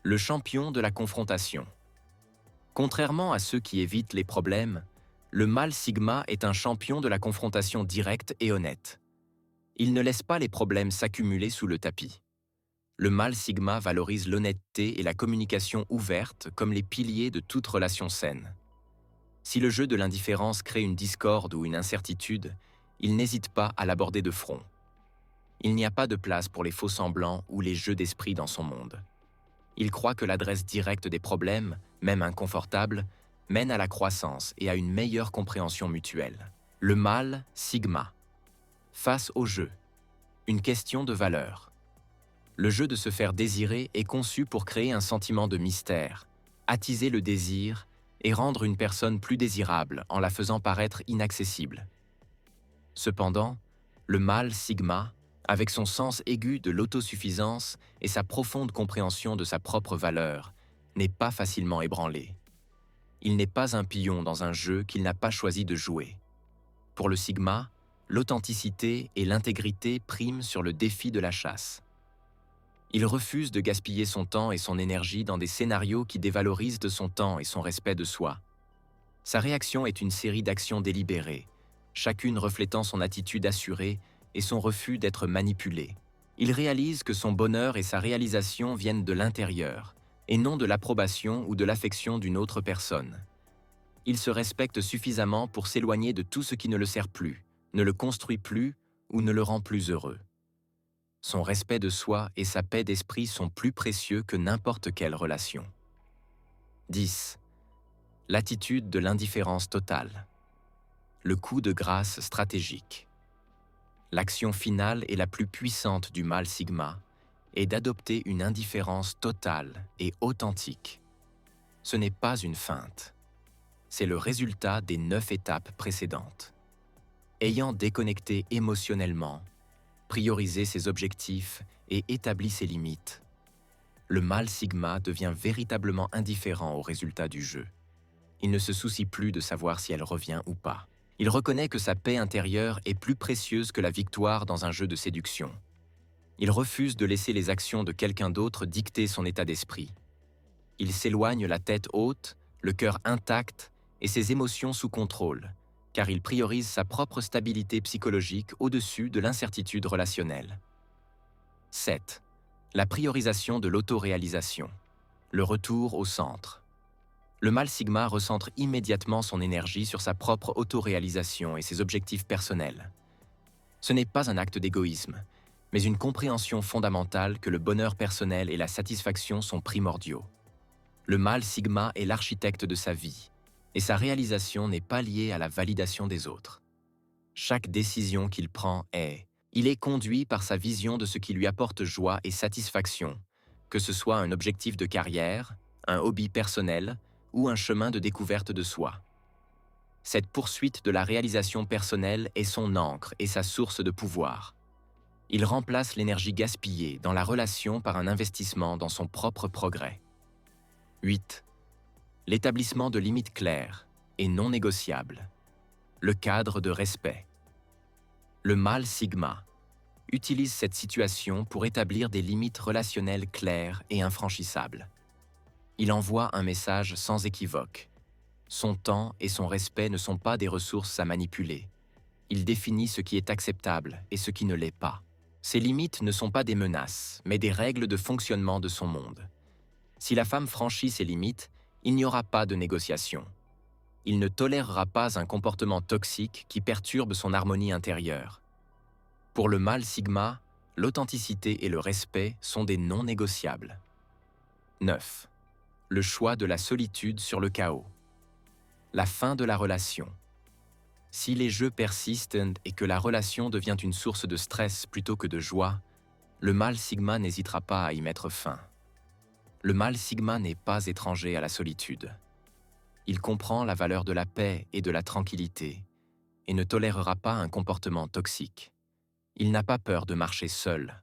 Le champion de la confrontation. Contrairement à ceux qui évitent les problèmes, le mâle sigma est un champion de la confrontation directe et honnête. Il ne laisse pas les problèmes s'accumuler sous le tapis. Le mâle sigma valorise l'honnêteté et la communication ouverte comme les piliers de toute relation saine. Si le jeu de l'indifférence crée une discorde ou une incertitude, il n'hésite pas à l'aborder de front. Il n'y a pas de place pour les faux-semblants ou les jeux d'esprit dans son monde. Il croit que l'adresse directe des problèmes, même inconfortables, mène à la croissance et à une meilleure compréhension mutuelle. Le mâle sigma. Face au jeu. Une question de valeur. Le jeu de se faire désirer est conçu pour créer un sentiment de mystère, attiser le désir et rendre une personne plus désirable en la faisant paraître inaccessible. Cependant, le mâle sigma, avec son sens aigu de l'autosuffisance et sa profonde compréhension de sa propre valeur, n'est pas facilement ébranlé. Il n'est pas un pion dans un jeu qu'il n'a pas choisi de jouer. Pour le sigma, l'authenticité et l'intégrité priment sur le défi de la chasse. Il refuse de gaspiller son temps et son énergie dans des scénarios qui dévalorisent de son temps et son respect de soi. Sa réaction est une série d'actions délibérées, chacune reflétant son attitude assurée et son refus d'être manipulé. Il réalise que son bonheur et sa réalisation viennent de l'intérieur, et non de l'approbation ou de l'affection d'une autre personne. Il se respecte suffisamment pour s'éloigner de tout ce qui ne le sert plus, ne le construit plus ou ne le rend plus heureux. Son respect de soi et sa paix d'esprit sont plus précieux que n'importe quelle relation. 10. L'attitude de l'indifférence totale. Le coup de grâce stratégique. L'action finale et la plus puissante du mâle sigma est d'adopter une indifférence totale et authentique. Ce n'est pas une feinte. C'est le résultat des 9 étapes précédentes. Ayant déconnecté émotionnellement, priorisé ses objectifs et établi ses limites, le mâle sigma devient véritablement indifférent au résultat du jeu. Il ne se soucie plus de savoir si elle revient ou pas. Il reconnaît que sa paix intérieure est plus précieuse que la victoire dans un jeu de séduction. Il refuse de laisser les actions de quelqu'un d'autre dicter son état d'esprit. Il s'éloigne la tête haute, le cœur intact et ses émotions sous contrôle, car il priorise sa propre stabilité psychologique au-dessus de l'incertitude relationnelle. 7. La priorisation de l'autoréalisation. Le retour au centre. Le mâle sigma recentre immédiatement son énergie sur sa propre autoréalisation et ses objectifs personnels. Ce n'est pas un acte d'égoïsme, mais une compréhension fondamentale que le bonheur personnel et la satisfaction sont primordiaux. Le mâle sigma est l'architecte de sa vie, et sa réalisation n'est pas liée à la validation des autres. Chaque décision qu'il prend il est conduit par sa vision de ce qui lui apporte joie et satisfaction, que ce soit un objectif de carrière, un hobby personnel ou un chemin de découverte de soi. Cette poursuite de la réalisation personnelle est son ancre et sa source de pouvoir. Il remplace l'énergie gaspillée dans la relation par un investissement dans son propre progrès. 8. L'établissement de limites claires et non négociables. Le cadre de respect. Le mâle sigma utilise cette situation pour établir des limites relationnelles claires et infranchissables. Il envoie un message sans équivoque. Son temps et son respect ne sont pas des ressources à manipuler. Il définit ce qui est acceptable et ce qui ne l'est pas. Ses limites ne sont pas des menaces, mais des règles de fonctionnement de son monde. Si la femme franchit ses limites, il n'y aura pas de négociation. Il ne tolérera pas un comportement toxique qui perturbe son harmonie intérieure. Pour le mâle sigma, l'authenticité et le respect sont des non négociables. 9. Le choix de la solitude sur le chaos. La fin de la relation. Si les jeux persistent et que la relation devient une source de stress plutôt que de joie, le mâle sigma n'hésitera pas à y mettre fin. Le mâle sigma n'est pas étranger à la solitude. Il comprend la valeur de la paix et de la tranquillité et ne tolérera pas un comportement toxique. Il n'a pas peur de marcher seul,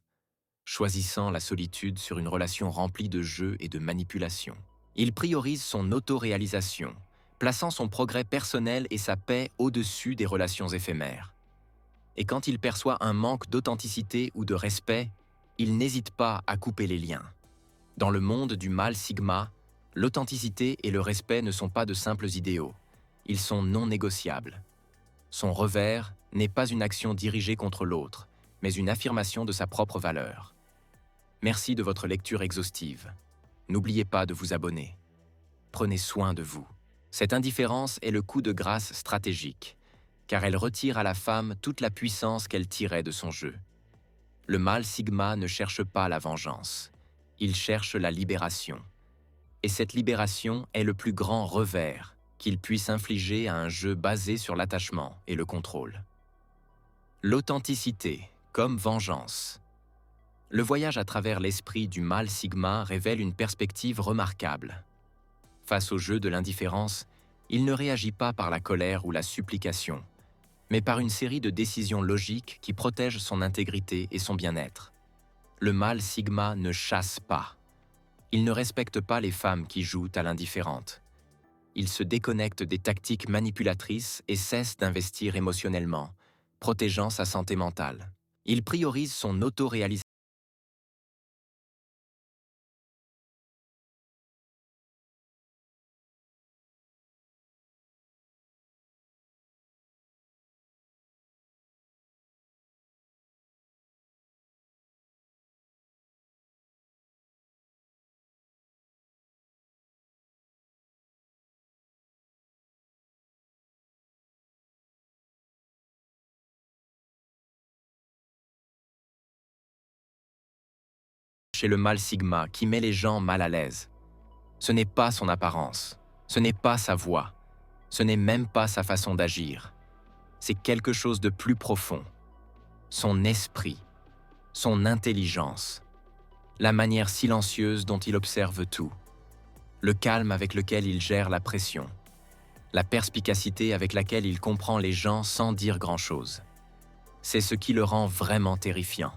choisissant la solitude sur une relation remplie de jeux et de manipulation. Il priorise son autoréalisation, plaçant son progrès personnel et sa paix au-dessus des relations éphémères. Et quand il perçoit un manque d'authenticité ou de respect, il n'hésite pas à couper les liens. Dans le monde du mâle sigma, l'authenticité et le respect ne sont pas de simples idéaux, ils sont non négociables. Son revers n'est pas une action dirigée contre l'autre, mais une affirmation de sa propre valeur. Merci de votre lecture exhaustive. N'oubliez pas de vous abonner. Prenez soin de vous. Cette indifférence est le coup de grâce stratégique, car elle retire à la femme toute la puissance qu'elle tirait de son jeu. Le mâle sigma ne cherche pas la vengeance, il cherche la libération. Et cette libération est le plus grand revers qu'il puisse infliger à un jeu basé sur l'attachement et le contrôle. L'authenticité comme vengeance. Le voyage à travers l'esprit du mâle sigma révèle une perspective remarquable. Face au jeu de l'indifférence, il ne réagit pas par la colère ou la supplication, mais par une série de décisions logiques qui protègent son intégrité et son bien-être. Le mâle sigma ne chasse pas. Il ne respecte pas les femmes qui jouent à l'indifférente. Il se déconnecte des tactiques manipulatrices et cesse d'investir émotionnellement, protégeant sa santé mentale. Il priorise son autoréalisation chez le mâle sigma qui met les gens mal à l'aise. Ce n'est pas son apparence, ce n'est pas sa voix, ce n'est même pas sa façon d'agir. C'est quelque chose de plus profond. Son esprit, son intelligence, la manière silencieuse dont il observe tout, le calme avec lequel il gère la pression, la perspicacité avec laquelle il comprend les gens sans dire grand-chose. C'est ce qui le rend vraiment terrifiant.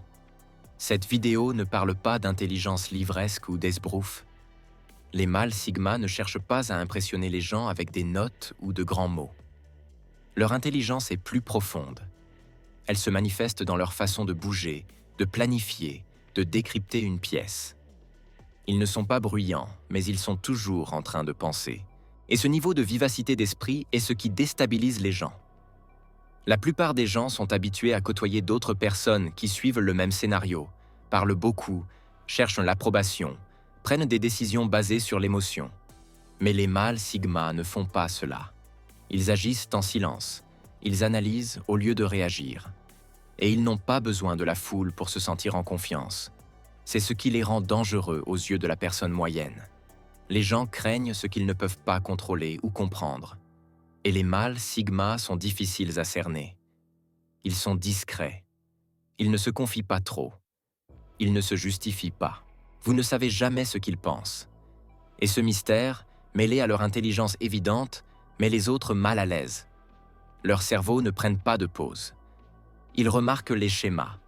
Cette vidéo ne parle pas d'intelligence livresque ou d'esbrouf. Les mâles sigma ne cherchent pas à impressionner les gens avec des notes ou de grands mots. Leur intelligence est plus profonde. Elle se manifeste dans leur façon de bouger, de planifier, de décrypter une pièce. Ils ne sont pas bruyants, mais ils sont toujours en train de penser. Et ce niveau de vivacité d'esprit est ce qui déstabilise les gens. La plupart des gens sont habitués à côtoyer d'autres personnes qui suivent le même scénario, parlent beaucoup, cherchent l'approbation, prennent des décisions basées sur l'émotion. Mais les mâles sigma ne font pas cela. Ils agissent en silence, ils analysent au lieu de réagir. Et ils n'ont pas besoin de la foule pour se sentir en confiance. C'est ce qui les rend dangereux aux yeux de la personne moyenne. Les gens craignent ce qu'ils ne peuvent pas contrôler ou comprendre. Et les mâles sigma sont difficiles à cerner. Ils sont discrets. Ils ne se confient pas trop. Ils ne se justifient pas. Vous ne savez jamais ce qu'ils pensent. Et ce mystère, mêlé à leur intelligence évidente, met les autres mal à l'aise. Leurs cerveaux ne prennent pas de pause. Ils remarquent les schémas.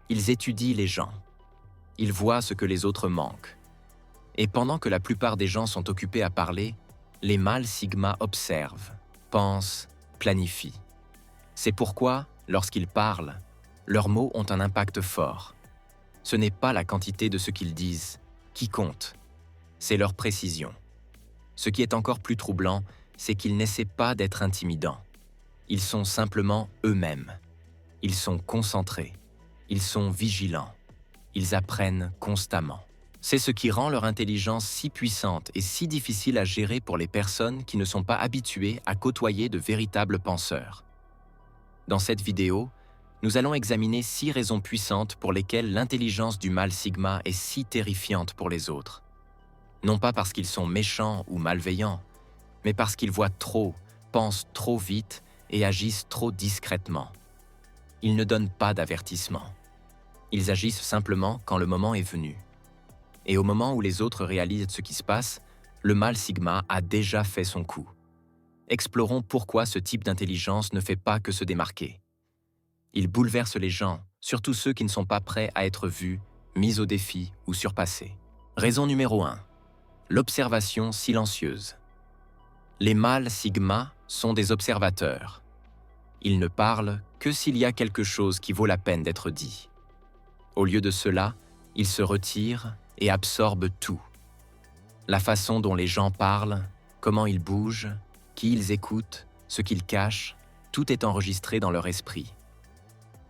Ils étudient les gens. Ils voient ce que les autres manquent. Et pendant que la plupart des gens sont occupés à parler, les mâles sigma observent, pensent, planifient. C'est pourquoi, lorsqu'ils parlent, leurs mots ont un impact fort. Ce n'est pas la quantité de ce qu'ils disent qui compte, c'est leur précision. Ce qui est encore plus troublant, c'est qu'ils n'essaient pas d'être intimidants. Ils sont simplement eux-mêmes. Ils sont concentrés. Ils sont vigilants. Ils apprennent constamment. C'est ce qui rend leur intelligence si puissante et si difficile à gérer pour les personnes qui ne sont pas habituées à côtoyer de véritables penseurs. Dans cette vidéo, nous allons examiner 6 raisons puissantes pour lesquelles l'intelligence du mâle sigma est si terrifiante pour les autres. Non pas parce qu'ils sont méchants ou malveillants, mais parce qu'ils voient trop, pensent trop vite et agissent trop discrètement. Ils ne donnent pas d'avertissement. Ils agissent simplement quand le moment est venu. Et au moment où les autres réalisent ce qui se passe, le mâle sigma a déjà fait son coup. Explorons pourquoi ce type d'intelligence ne fait pas que se démarquer. Il bouleverse les gens, surtout ceux qui ne sont pas prêts à être vus, mis au défi ou surpassés. Raison numéro 1. L'observation silencieuse. Les mâles sigma sont des observateurs. Ils ne parlent que s'il y a quelque chose qui vaut la peine d'être dit. Au lieu de cela, ils se retirent et absorbe tout. La façon dont les gens parlent, comment ils bougent, qui ils écoutent, ce qu'ils cachent, tout est enregistré dans leur esprit.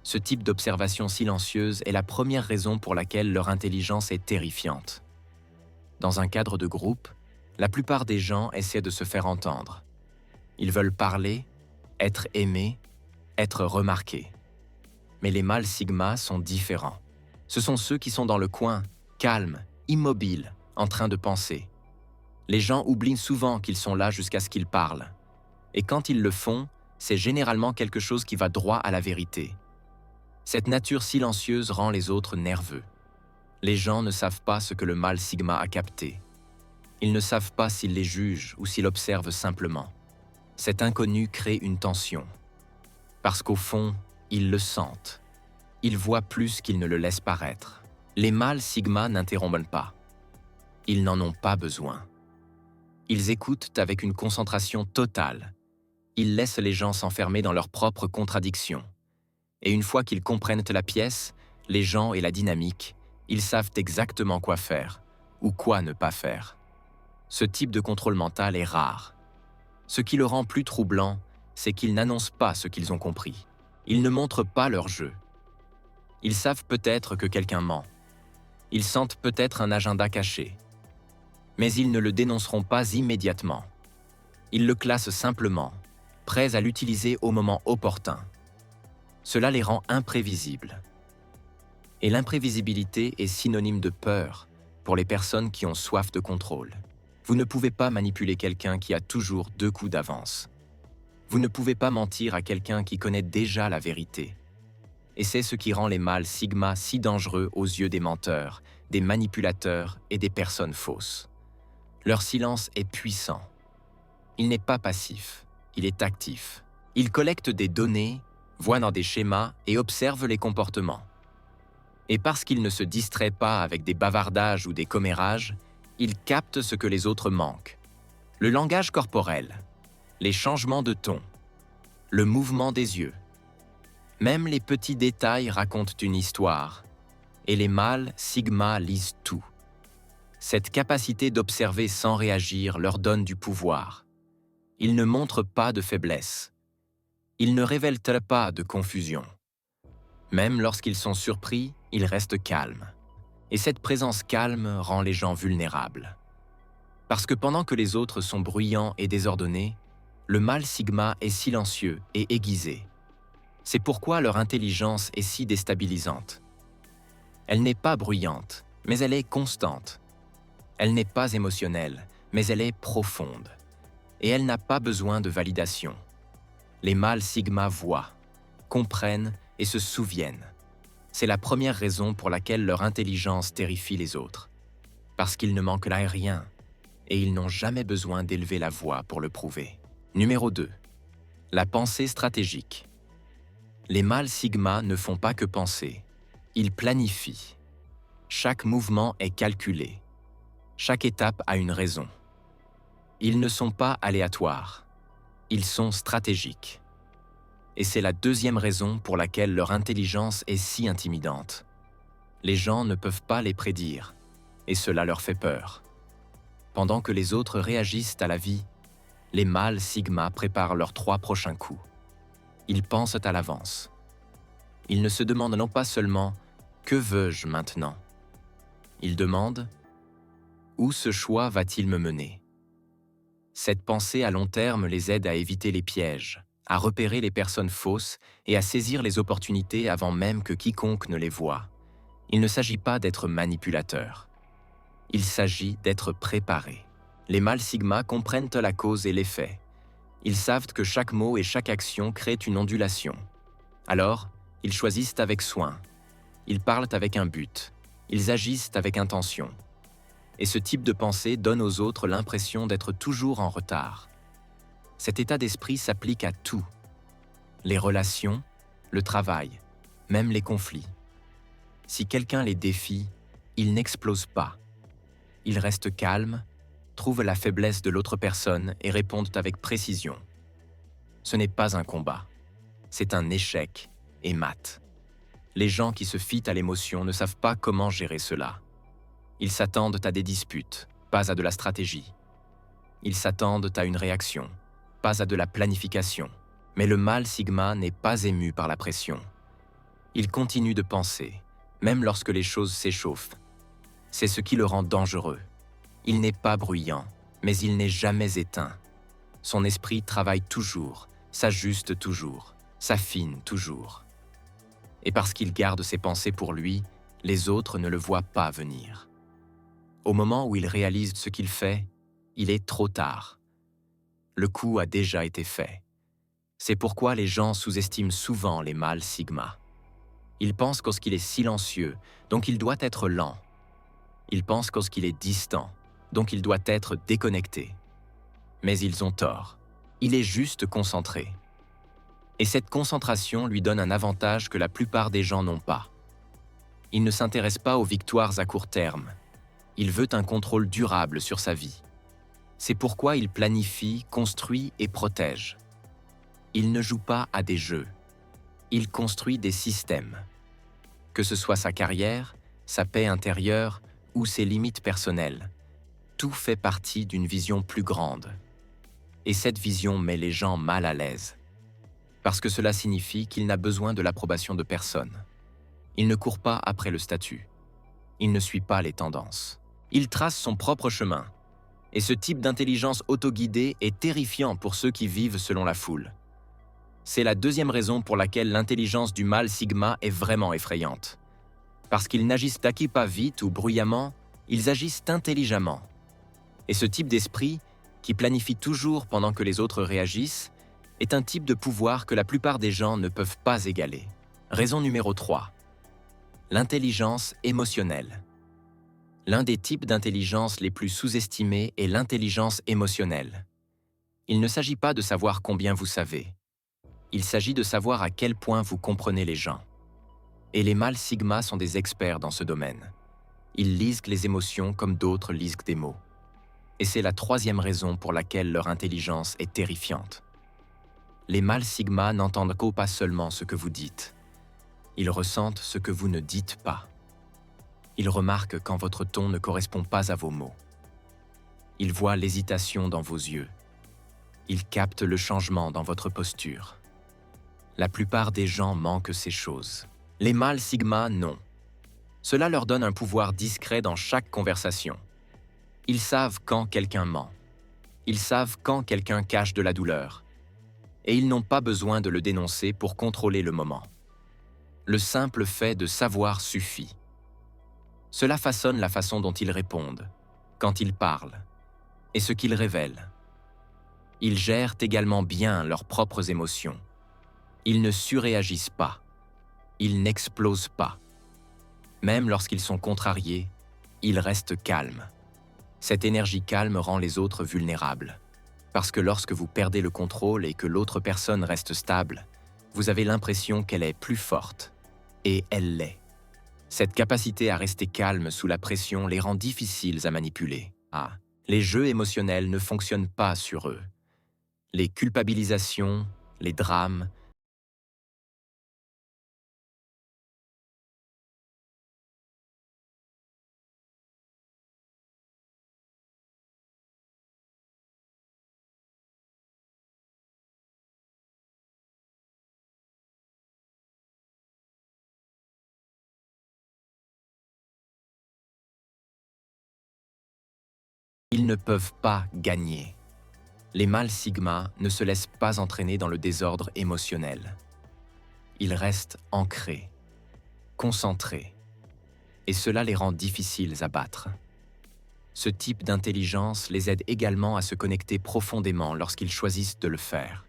Ce type d'observation silencieuse est la première raison pour laquelle leur intelligence est terrifiante. Dans un cadre de groupe, la plupart des gens essaient de se faire entendre. Ils veulent parler, être aimés, être remarqués. Mais les mâles sigma sont différents. Ce sont ceux qui sont dans le coin, calmes, immobiles, en train de penser. Les gens oublient souvent qu'ils sont là jusqu'à ce qu'ils parlent. Et quand ils le font, c'est généralement quelque chose qui va droit à la vérité. Cette nature silencieuse rend les autres nerveux. Les gens ne savent pas ce que le mâle sigma a capté. Ils ne savent pas s'ils les jugent ou s'ils observent simplement. Cet inconnu crée une tension. Parce qu'au fond, ils le sentent. Ils voient plus qu'ils ne le laissent paraître. Les mâles sigma n'interrompent pas. Ils n'en ont pas besoin. Ils écoutent avec une concentration totale. Ils laissent les gens s'enfermer dans leurs propres contradictions. Et une fois qu'ils comprennent la pièce, les gens et la dynamique, ils savent exactement quoi faire ou quoi ne pas faire. Ce type de contrôle mental est rare. Ce qui le rend plus troublant, c'est qu'ils n'annoncent pas ce qu'ils ont compris. Ils ne montrent pas leur jeu. Ils savent peut-être que quelqu'un ment. Ils sentent peut-être un agenda caché. Mais ils ne le dénonceront pas immédiatement. Ils le classent simplement, prêts à l'utiliser au moment opportun. Cela les rend imprévisibles. Et l'imprévisibilité est synonyme de peur pour les personnes qui ont soif de contrôle. Vous ne pouvez pas manipuler quelqu'un qui a toujours 2 coups d'avance. Vous ne pouvez pas mentir à quelqu'un qui connaît déjà la vérité. Et c'est ce qui rend les mâles sigma si dangereux aux yeux des menteurs, des manipulateurs et des personnes fausses. Leur silence est puissant. Il n'est pas passif, il est actif. Il collecte des données, voit dans des schémas et observe les comportements. Et parce qu'il ne se distrait pas avec des bavardages ou des commérages, il capte ce que les autres manquent. Le langage corporel, les changements de ton, le mouvement des yeux. Même les petits détails racontent une histoire. Et les mâles sigma lisent tout. Cette capacité d'observer sans réagir leur donne du pouvoir. Ils ne montrent pas de faiblesse. Ils ne révèlent pas de confusion. Même lorsqu'ils sont surpris, ils restent calmes. Et cette présence calme rend les gens vulnérables. Parce que pendant que les autres sont bruyants et désordonnés, le mâle sigma est silencieux et aiguisé. C'est pourquoi leur intelligence est si déstabilisante. Elle n'est pas bruyante, mais elle est constante. Elle n'est pas émotionnelle, mais elle est profonde. Et elle n'a pas besoin de validation. Les mâles sigma voient, comprennent et se souviennent. C'est la première raison pour laquelle leur intelligence terrifie les autres. Parce qu'ils ne manquent là rien, et ils n'ont jamais besoin d'élever la voix pour le prouver. Numéro 2. La pensée stratégique. Les mâles sigma ne font pas que penser. Ils planifient. Chaque mouvement est calculé. Chaque étape a une raison. Ils ne sont pas aléatoires. Ils sont stratégiques. Et c'est la deuxième raison pour laquelle leur intelligence est si intimidante. Les gens ne peuvent pas les prédire, et cela leur fait peur. Pendant que les autres réagissent à la vie, les mâles sigma préparent leurs 3 prochains coups. Ils pensent à l'avance. Ils ne se demandent non pas seulement « que veux-je maintenant ?» Ils demandent « où ce choix va-t-il me mener ?» Cette pensée à long terme les aide à éviter les pièges, à repérer les personnes fausses et à saisir les opportunités avant même que quiconque ne les voie. Il ne s'agit pas d'être manipulateur. Il s'agit d'être préparé. Les mâles sigma comprennent la cause et l'effet. Ils savent que chaque mot et chaque action créent une ondulation. Alors, ils choisissent avec soin. Ils parlent avec un but. Ils agissent avec intention. Et ce type de pensée donne aux autres l'impression d'être toujours en retard. Cet état d'esprit s'applique à tout. Les relations, le travail, même les conflits. Si quelqu'un les défie, ils n'explosent pas. Ils restent calmes, trouvent la faiblesse de l'autre personne et répondent avec précision. Ce n'est pas un combat, c'est un échec et mat. Les gens qui se fient à l'émotion ne savent pas comment gérer cela. Ils s'attendent à des disputes, pas à de la stratégie. Ils s'attendent à une réaction, pas à de la planification. Mais le mâle sigma n'est pas ému par la pression. Il continue de penser, même lorsque les choses s'échauffent. C'est ce qui le rend dangereux. Il n'est pas bruyant, mais il n'est jamais éteint. Son esprit travaille toujours, s'ajuste toujours, s'affine toujours. Et parce qu'il garde ses pensées pour lui, les autres ne le voient pas venir. Au moment où il réalise ce qu'il fait, il est trop tard. Le coup a déjà été fait. C'est pourquoi les gens sous-estiment souvent les mâles sigma. Ils pensent qu'il est silencieux, donc il doit être lent. Ils pensent qu'il est distant, donc il doit être déconnecté. Mais ils ont tort. Il est juste concentré. Et cette concentration lui donne un avantage que la plupart des gens n'ont pas. Il ne s'intéresse pas aux victoires à court terme. Il veut un contrôle durable sur sa vie. C'est pourquoi il planifie, construit et protège. Il ne joue pas à des jeux. Il construit des systèmes. Que ce soit sa carrière, sa paix intérieure ou ses limites personnelles, tout fait partie d'une vision plus grande. Et cette vision met les gens mal à l'aise. Parce que cela signifie qu'il n'a besoin de l'approbation de personne. Il ne court pas après le statut. Il ne suit pas les tendances. Il trace son propre chemin. Et ce type d'intelligence autoguidée est terrifiant pour ceux qui vivent selon la foule. C'est la deuxième raison pour laquelle l'intelligence du mâle sigma est vraiment effrayante. Parce qu'ils n'agissent pas vite ou bruyamment, ils agissent intelligemment. Et ce type d'esprit, qui planifie toujours pendant que les autres réagissent, est un type de pouvoir que la plupart des gens ne peuvent pas égaler. Raison numéro 3. L'intelligence émotionnelle. L'un des types d'intelligence les plus sous-estimés est l'intelligence émotionnelle. Il ne s'agit pas de savoir combien vous savez. Il s'agit de savoir à quel point vous comprenez les gens. Et les mâles sigma sont des experts dans ce domaine. Ils lisent les émotions comme d'autres lisent des mots. Et c'est la troisième raison pour laquelle leur intelligence est terrifiante. Les mâles sigma n'entendent pas seulement ce que vous dites. Ils ressentent ce que vous ne dites pas. Ils remarquent quand votre ton ne correspond pas à vos mots. Ils voient l'hésitation dans vos yeux. Ils captent le changement dans votre posture. La plupart des gens manquent ces choses. Les mâles sigma, non. Cela leur donne un pouvoir discret dans chaque conversation. Ils savent quand quelqu'un ment. Ils savent quand quelqu'un cache de la douleur. Et ils n'ont pas besoin de le dénoncer pour contrôler le moment. Le simple fait de savoir suffit. Cela façonne la façon dont ils répondent, quand ils parlent, et ce qu'ils révèlent. Ils gèrent également bien leurs propres émotions. Ils ne surréagissent pas. Ils n'explosent pas. Même lorsqu'ils sont contrariés, ils restent calmes. Cette énergie calme rend les autres vulnérables. Parce que lorsque vous perdez le contrôle et que l'autre personne reste stable, vous avez l'impression qu'elle est plus forte. Et elle l'est. Cette capacité à rester calme sous la pression les rend difficiles à manipuler. Les jeux émotionnels ne fonctionnent pas sur eux. Les culpabilisations, les drames, ils ne peuvent pas gagner. Les mâles sigma ne se laissent pas entraîner dans le désordre émotionnel. Ils restent ancrés, concentrés, et cela les rend difficiles à battre. Ce type d'intelligence les aide également à se connecter profondément lorsqu'ils choisissent de le faire.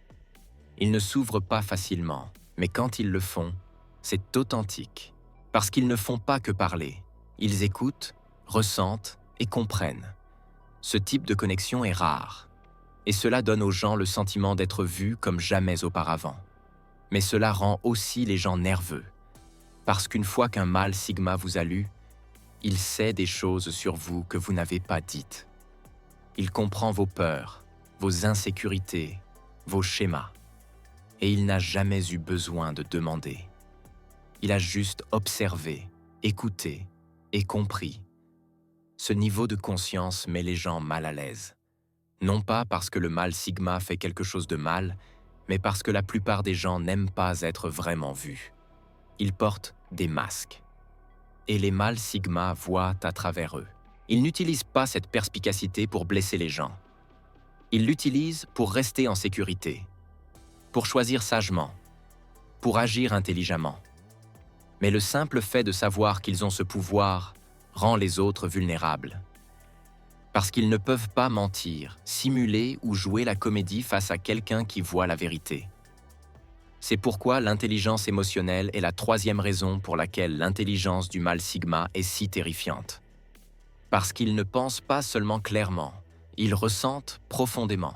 Ils ne s'ouvrent pas facilement, mais quand ils le font, c'est authentique. Parce qu'ils ne font pas que parler. Ils écoutent, ressentent et comprennent. Ce type de connexion est rare. Et cela donne aux gens le sentiment d'être vus comme jamais auparavant. Mais cela rend aussi les gens nerveux. Parce qu'une fois qu'un mâle sigma vous a lu, il sait des choses sur vous que vous n'avez pas dites. Il comprend vos peurs, vos insécurités, vos schémas. Et il n'a jamais eu besoin de demander. Il a juste observé, écouté et compris. Ce niveau de conscience met les gens mal à l'aise. Non pas parce que le mâle sigma fait quelque chose de mal, mais parce que la plupart des gens n'aiment pas être vraiment vus. Ils portent des masques. Et les mâles sigma voient à travers eux. Ils n'utilisent pas cette perspicacité pour blesser les gens. Ils l'utilisent pour rester en sécurité, pour choisir sagement, pour agir intelligemment. Mais le simple fait de savoir qu'ils ont ce pouvoir rend les autres vulnérables. Parce qu'ils ne peuvent pas mentir, simuler ou jouer la comédie face à quelqu'un qui voit la vérité. C'est pourquoi l'intelligence émotionnelle est la troisième raison pour laquelle l'intelligence du mâle sigma est si terrifiante. Parce qu'ils ne pensent pas seulement clairement, ils ressentent profondément.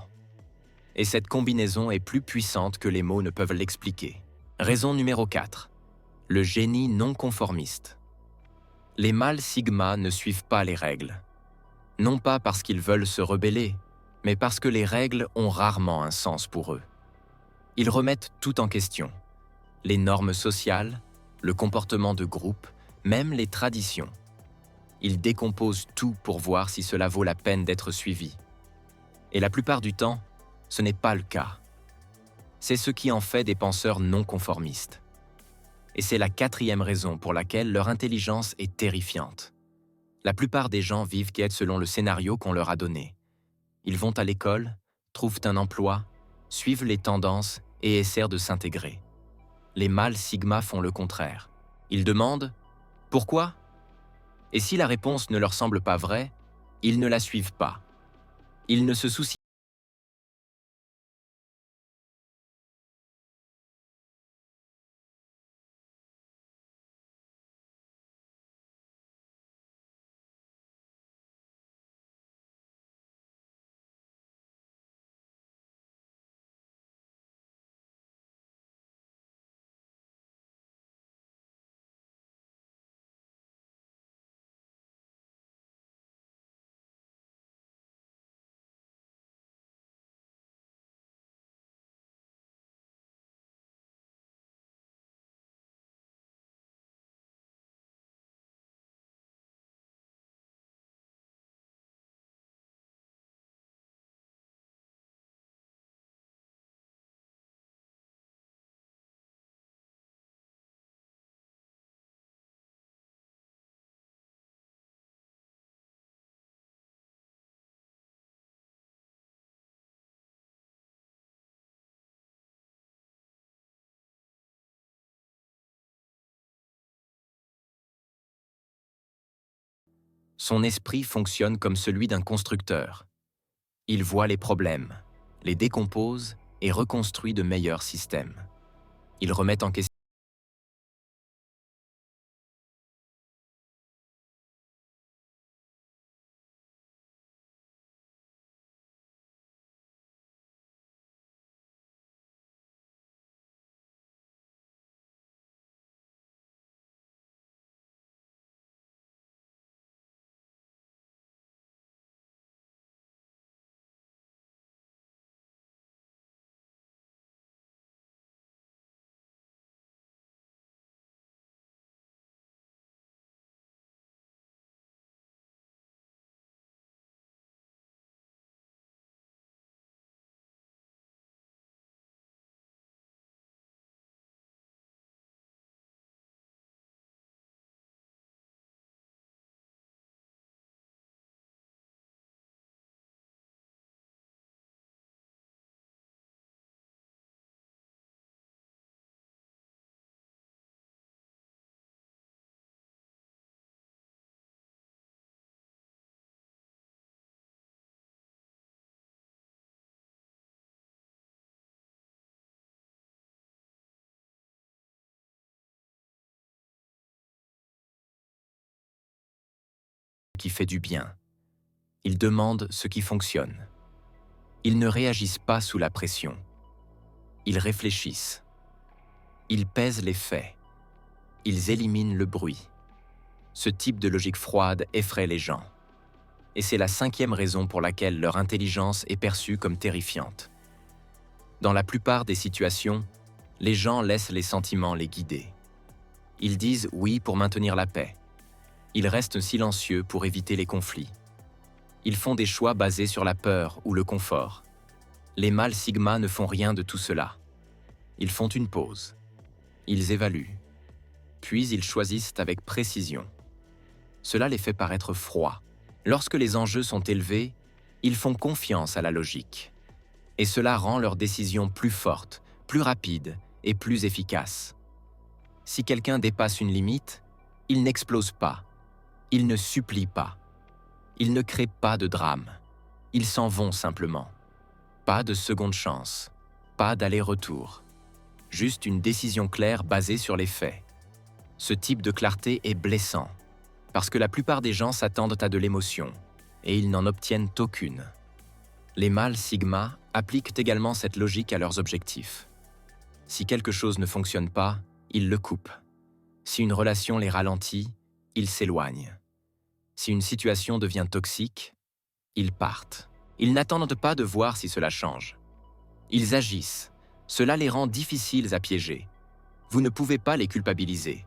Et cette combinaison est plus puissante que les mots ne peuvent l'expliquer. Raison numéro 4. Le génie non conformiste. Les mâles sigma ne suivent pas les règles. Non pas parce qu'ils veulent se rebeller, mais parce que les règles ont rarement un sens pour eux. Ils remettent tout en question. Les normes sociales, le comportement de groupe, même les traditions. Ils décomposent tout pour voir si cela vaut la peine d'être suivi. Et la plupart du temps, ce n'est pas le cas. C'est ce qui en fait des penseurs non conformistes. Et c'est la quatrième raison pour laquelle leur intelligence est terrifiante. La plupart des gens vivent quête selon le scénario qu'on leur a donné. Ils vont à l'école, trouvent un emploi, suivent les tendances et essaient de s'intégrer. Les mâles sigma font le contraire. Ils demandent « Pourquoi ?» Et si la réponse ne leur semble pas vraie, ils ne la suivent pas. Ils ne se soucient Son esprit fonctionne comme celui d'un constructeur. Il voit les problèmes, les décompose et reconstruit de meilleurs systèmes. Il remet en question ce qui fait du bien. Ils demandent ce qui fonctionne. Ils ne réagissent pas sous la pression. Ils réfléchissent. Ils pèsent les faits. Ils éliminent le bruit. Ce type de logique froide effraie les gens. Et c'est la cinquième raison pour laquelle leur intelligence est perçue comme terrifiante. Dans la plupart des situations, les gens laissent les sentiments les guider. Ils disent oui pour maintenir la paix. Ils restent silencieux pour éviter les conflits. Ils font des choix basés sur la peur ou le confort. Les mâles sigma ne font rien de tout cela. Ils font une pause. Ils évaluent. Puis ils choisissent avec précision. Cela les fait paraître froids. Lorsque les enjeux sont élevés, ils font confiance à la logique. Et cela rend leurs décisions plus fortes, plus rapides et plus efficaces. Si quelqu'un dépasse une limite, il n'explose pas. Il ne supplie pas. Ils ne créent pas de drame. Ils s'en vont simplement. Pas de seconde chance. Pas d'aller-retour. Juste une décision claire basée sur les faits. Ce type de clarté est blessant, parce que la plupart des gens s'attendent à de l'émotion, et ils n'en obtiennent aucune. Les mâles sigma appliquent également cette logique à leurs objectifs. Si quelque chose ne fonctionne pas, ils le coupent. Si une relation les ralentit, ils s'éloignent. Si une situation devient toxique, ils partent. Ils n'attendent pas de voir si cela change. Ils agissent. Cela les rend difficiles à piéger. Vous ne pouvez pas les culpabiliser.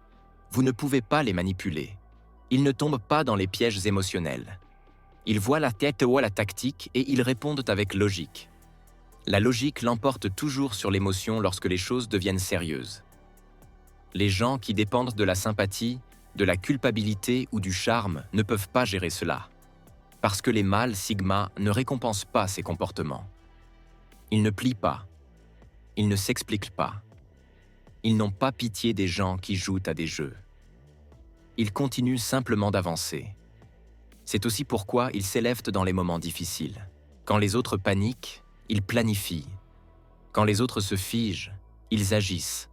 Vous ne pouvez pas les manipuler. Ils ne tombent pas dans les pièges émotionnels. Ils voient la tête ou la tactique et ils répondent avec logique. La logique l'emporte toujours sur l'émotion lorsque les choses deviennent sérieuses. Les gens qui dépendent de la sympathie, de la culpabilité ou du charme ne peuvent pas gérer cela. Parce que les mâles sigma ne récompensent pas ces comportements. Ils ne plient pas. Ils ne s'expliquent pas. Ils n'ont pas pitié des gens qui jouent à des jeux. Ils continuent simplement d'avancer. C'est aussi pourquoi ils s'élèvent dans les moments difficiles. Quand les autres paniquent, ils planifient. Quand les autres se figent, ils agissent.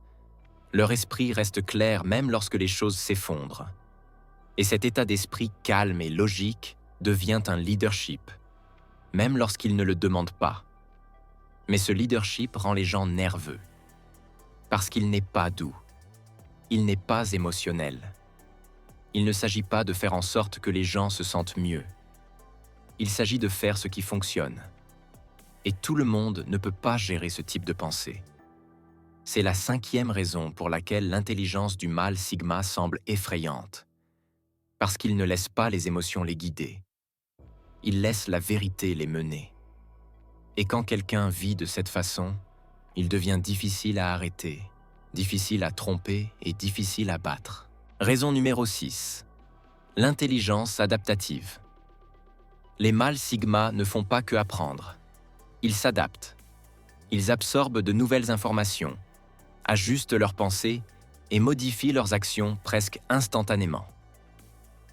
Leur esprit reste clair même lorsque les choses s'effondrent. Et cet état d'esprit calme et logique devient un leadership, même lorsqu'ils ne le demandent pas. Mais ce leadership rend les gens nerveux, parce qu'il n'est pas doux. Il n'est pas émotionnel. Il ne s'agit pas de faire en sorte que les gens se sentent mieux. Il s'agit de faire ce qui fonctionne. Et tout le monde ne peut pas gérer ce type de pensée. C'est la 5e raison pour laquelle l'intelligence du mâle sigma semble effrayante. Parce qu'il ne laisse pas les émotions les guider. Il laisse la vérité les mener. Et quand quelqu'un vit de cette façon, il devient difficile à arrêter, difficile à tromper et difficile à battre. Raison numéro 6. L'intelligence adaptative. Les mâles sigma ne font pas que apprendre. Ils s'adaptent. Ils absorbent de nouvelles informations, ajustent leurs pensées et modifient leurs actions presque instantanément.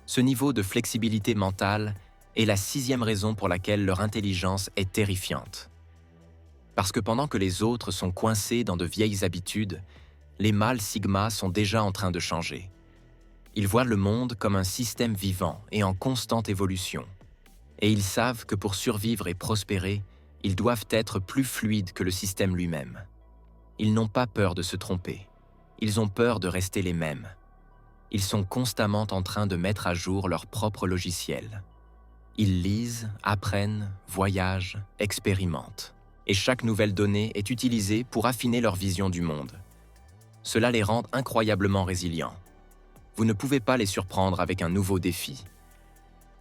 Ce niveau de flexibilité mentale est la 6e raison pour laquelle leur intelligence est terrifiante. Parce que pendant que les autres sont coincés dans de vieilles habitudes, les mâles sigma sont déjà en train de changer. Ils voient le monde comme un système vivant et en constante évolution. Et ils savent que pour survivre et prospérer, ils doivent être plus fluides que le système lui-même. Ils n'ont pas peur de se tromper. Ils ont peur de rester les mêmes. Ils sont constamment en train de mettre à jour leur propre logiciel. Ils lisent, apprennent, voyagent, expérimentent. Et chaque nouvelle donnée est utilisée pour affiner leur vision du monde. Cela les rend incroyablement résilients. Vous ne pouvez pas les surprendre avec un nouveau défi.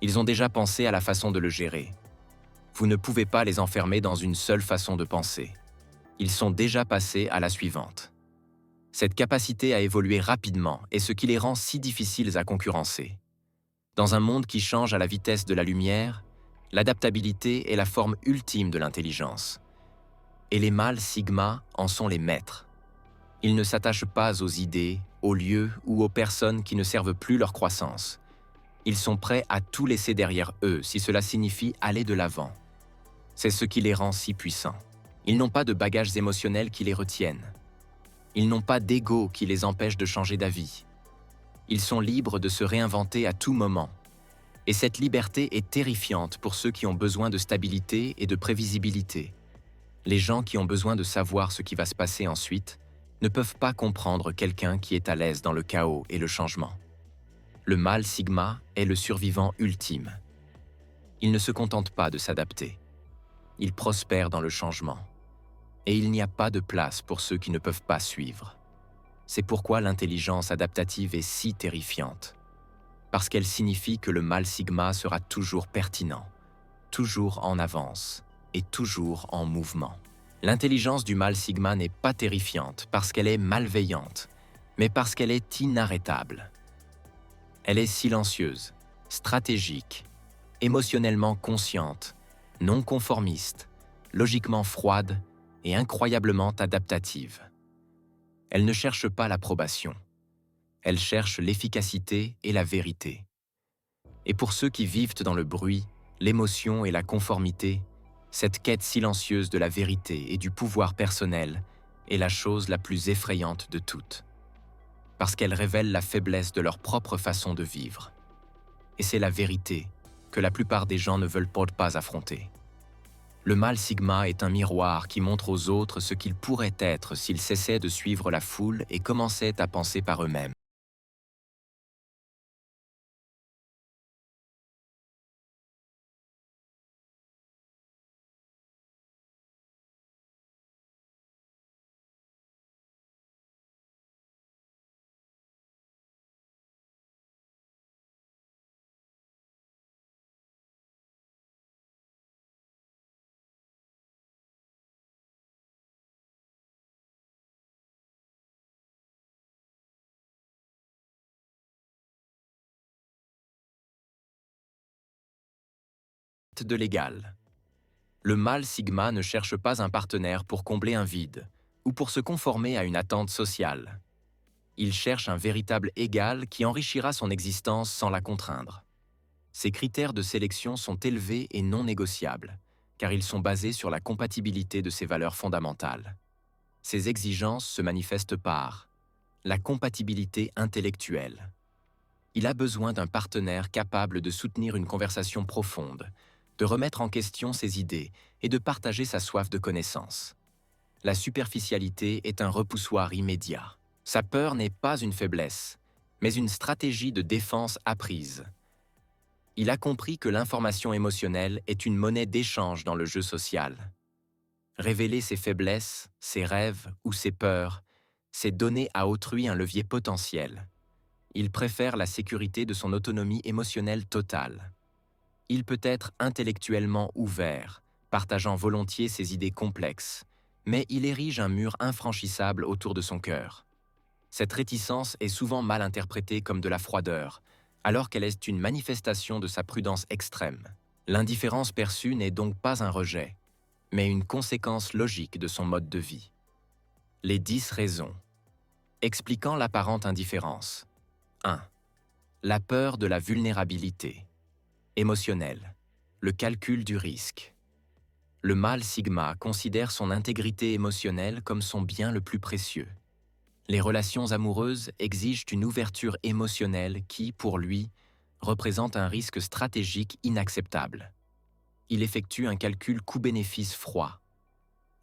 Ils ont déjà pensé à la façon de le gérer. Vous ne pouvez pas les enfermer dans une seule façon de penser. Ils sont déjà passés à la suivante. Cette capacité à évoluer rapidement est ce qui les rend si difficiles à concurrencer. Dans un monde qui change à la vitesse de la lumière, l'adaptabilité est la forme ultime de l'intelligence. Et les mâles sigma en sont les maîtres. Ils ne s'attachent pas aux idées, aux lieux ou aux personnes qui ne servent plus leur croissance. Ils sont prêts à tout laisser derrière eux si cela signifie aller de l'avant. C'est ce qui les rend si puissants. Ils n'ont pas de bagages émotionnels qui les retiennent. Ils n'ont pas d'ego qui les empêche de changer d'avis. Ils sont libres de se réinventer à tout moment. Et cette liberté est terrifiante pour ceux qui ont besoin de stabilité et de prévisibilité. Les gens qui ont besoin de savoir ce qui va se passer ensuite ne peuvent pas comprendre quelqu'un qui est à l'aise dans le chaos et le changement. Le mâle sigma est le survivant ultime. Il ne se contente pas de s'adapter. Il prospère dans le changement. Et il n'y a pas de place pour ceux qui ne peuvent pas suivre. C'est pourquoi l'intelligence adaptative est si terrifiante. parce qu'elle signifie que le mâle sigma sera toujours pertinent, toujours en avance et toujours en mouvement. L'intelligence du mâle sigma n'est pas terrifiante parce qu'elle est malveillante, mais parce qu'elle est inarrêtable. Elle est silencieuse, stratégique, émotionnellement consciente, non conformiste, logiquement froide et incroyablement adaptative. Elle ne cherche pas l'approbation. Elle cherche l'efficacité et la vérité. Et pour ceux qui vivent dans le bruit, l'émotion et la conformité, cette quête silencieuse de la vérité et du pouvoir personnel est la chose la plus effrayante de toutes. Parce qu'elle révèle la faiblesse de leur propre façon de vivre. Et c'est la vérité que la plupart des gens ne veulent pas affronter. Le mâle sigma est un miroir qui montre aux autres ce qu'ils pourraient être s'ils cessaient de suivre la foule et commençaient à penser par eux-mêmes. De l'égal. Le mâle sigma ne cherche pas un partenaire pour combler un vide ou pour se conformer à une attente sociale. Il cherche un véritable égal qui enrichira son existence sans la contraindre. Ses critères de sélection sont élevés et non négociables, car ils sont basés sur la compatibilité de ses valeurs fondamentales. Ces exigences se manifestent par la compatibilité intellectuelle. Il a besoin d'un partenaire capable de soutenir une conversation profonde, de remettre en question ses idées et de partager sa soif de connaissance. La superficialité est un repoussoir immédiat. Sa peur n'est pas une faiblesse, mais une stratégie de défense apprise. Il a compris que l'information émotionnelle est une monnaie d'échange dans le jeu social. Révéler ses faiblesses, ses rêves ou ses peurs, c'est donner à autrui un levier potentiel. Il préfère la sécurité de son autonomie émotionnelle totale. Il peut être intellectuellement ouvert, partageant volontiers ses idées complexes, mais il érige un mur infranchissable autour de son cœur. Cette réticence est souvent mal interprétée comme de la froideur, alors qu'elle est une manifestation de sa prudence extrême. L'indifférence perçue n'est donc pas un rejet, mais une conséquence logique de son mode de vie. Les 10 raisons expliquant l'apparente indifférence. 1. La peur de la vulnérabilité. Émotionnelle. Le calcul du risque. Le mâle sigma considère son intégrité émotionnelle comme son bien le plus précieux. Les relations amoureuses exigent une ouverture émotionnelle qui, pour lui, représente un risque stratégique inacceptable. Il effectue un calcul coût-bénéfice froid.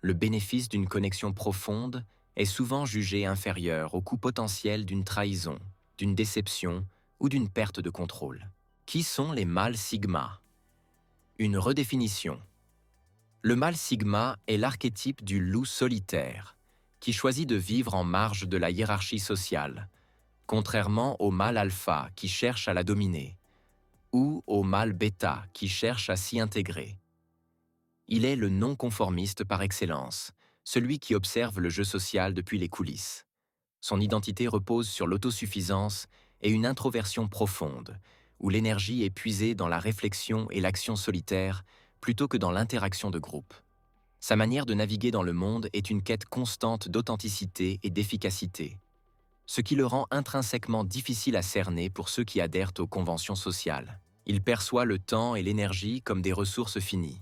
Le bénéfice d'une connexion profonde est souvent jugé inférieur au coût potentiel d'une trahison, d'une déception ou d'une perte de contrôle. Qui sont les mâles sigma? Une redéfinition. Le mâle sigma est l'archétype du loup solitaire, qui choisit de vivre en marge de la hiérarchie sociale, contrairement au mâle alpha qui cherche à la dominer, ou au mâle bêta qui cherche à s'y intégrer. Il est le non-conformiste par excellence, celui qui observe le jeu social depuis les coulisses. Son identité repose sur l'autosuffisance et une introversion profonde, où l'énergie est puisée dans la réflexion et l'action solitaire plutôt que dans l'interaction de groupe. Sa manière de naviguer dans le monde est une quête constante d'authenticité et d'efficacité, ce qui le rend intrinsèquement difficile à cerner pour ceux qui adhèrent aux conventions sociales. Il perçoit le temps et l'énergie comme des ressources finies.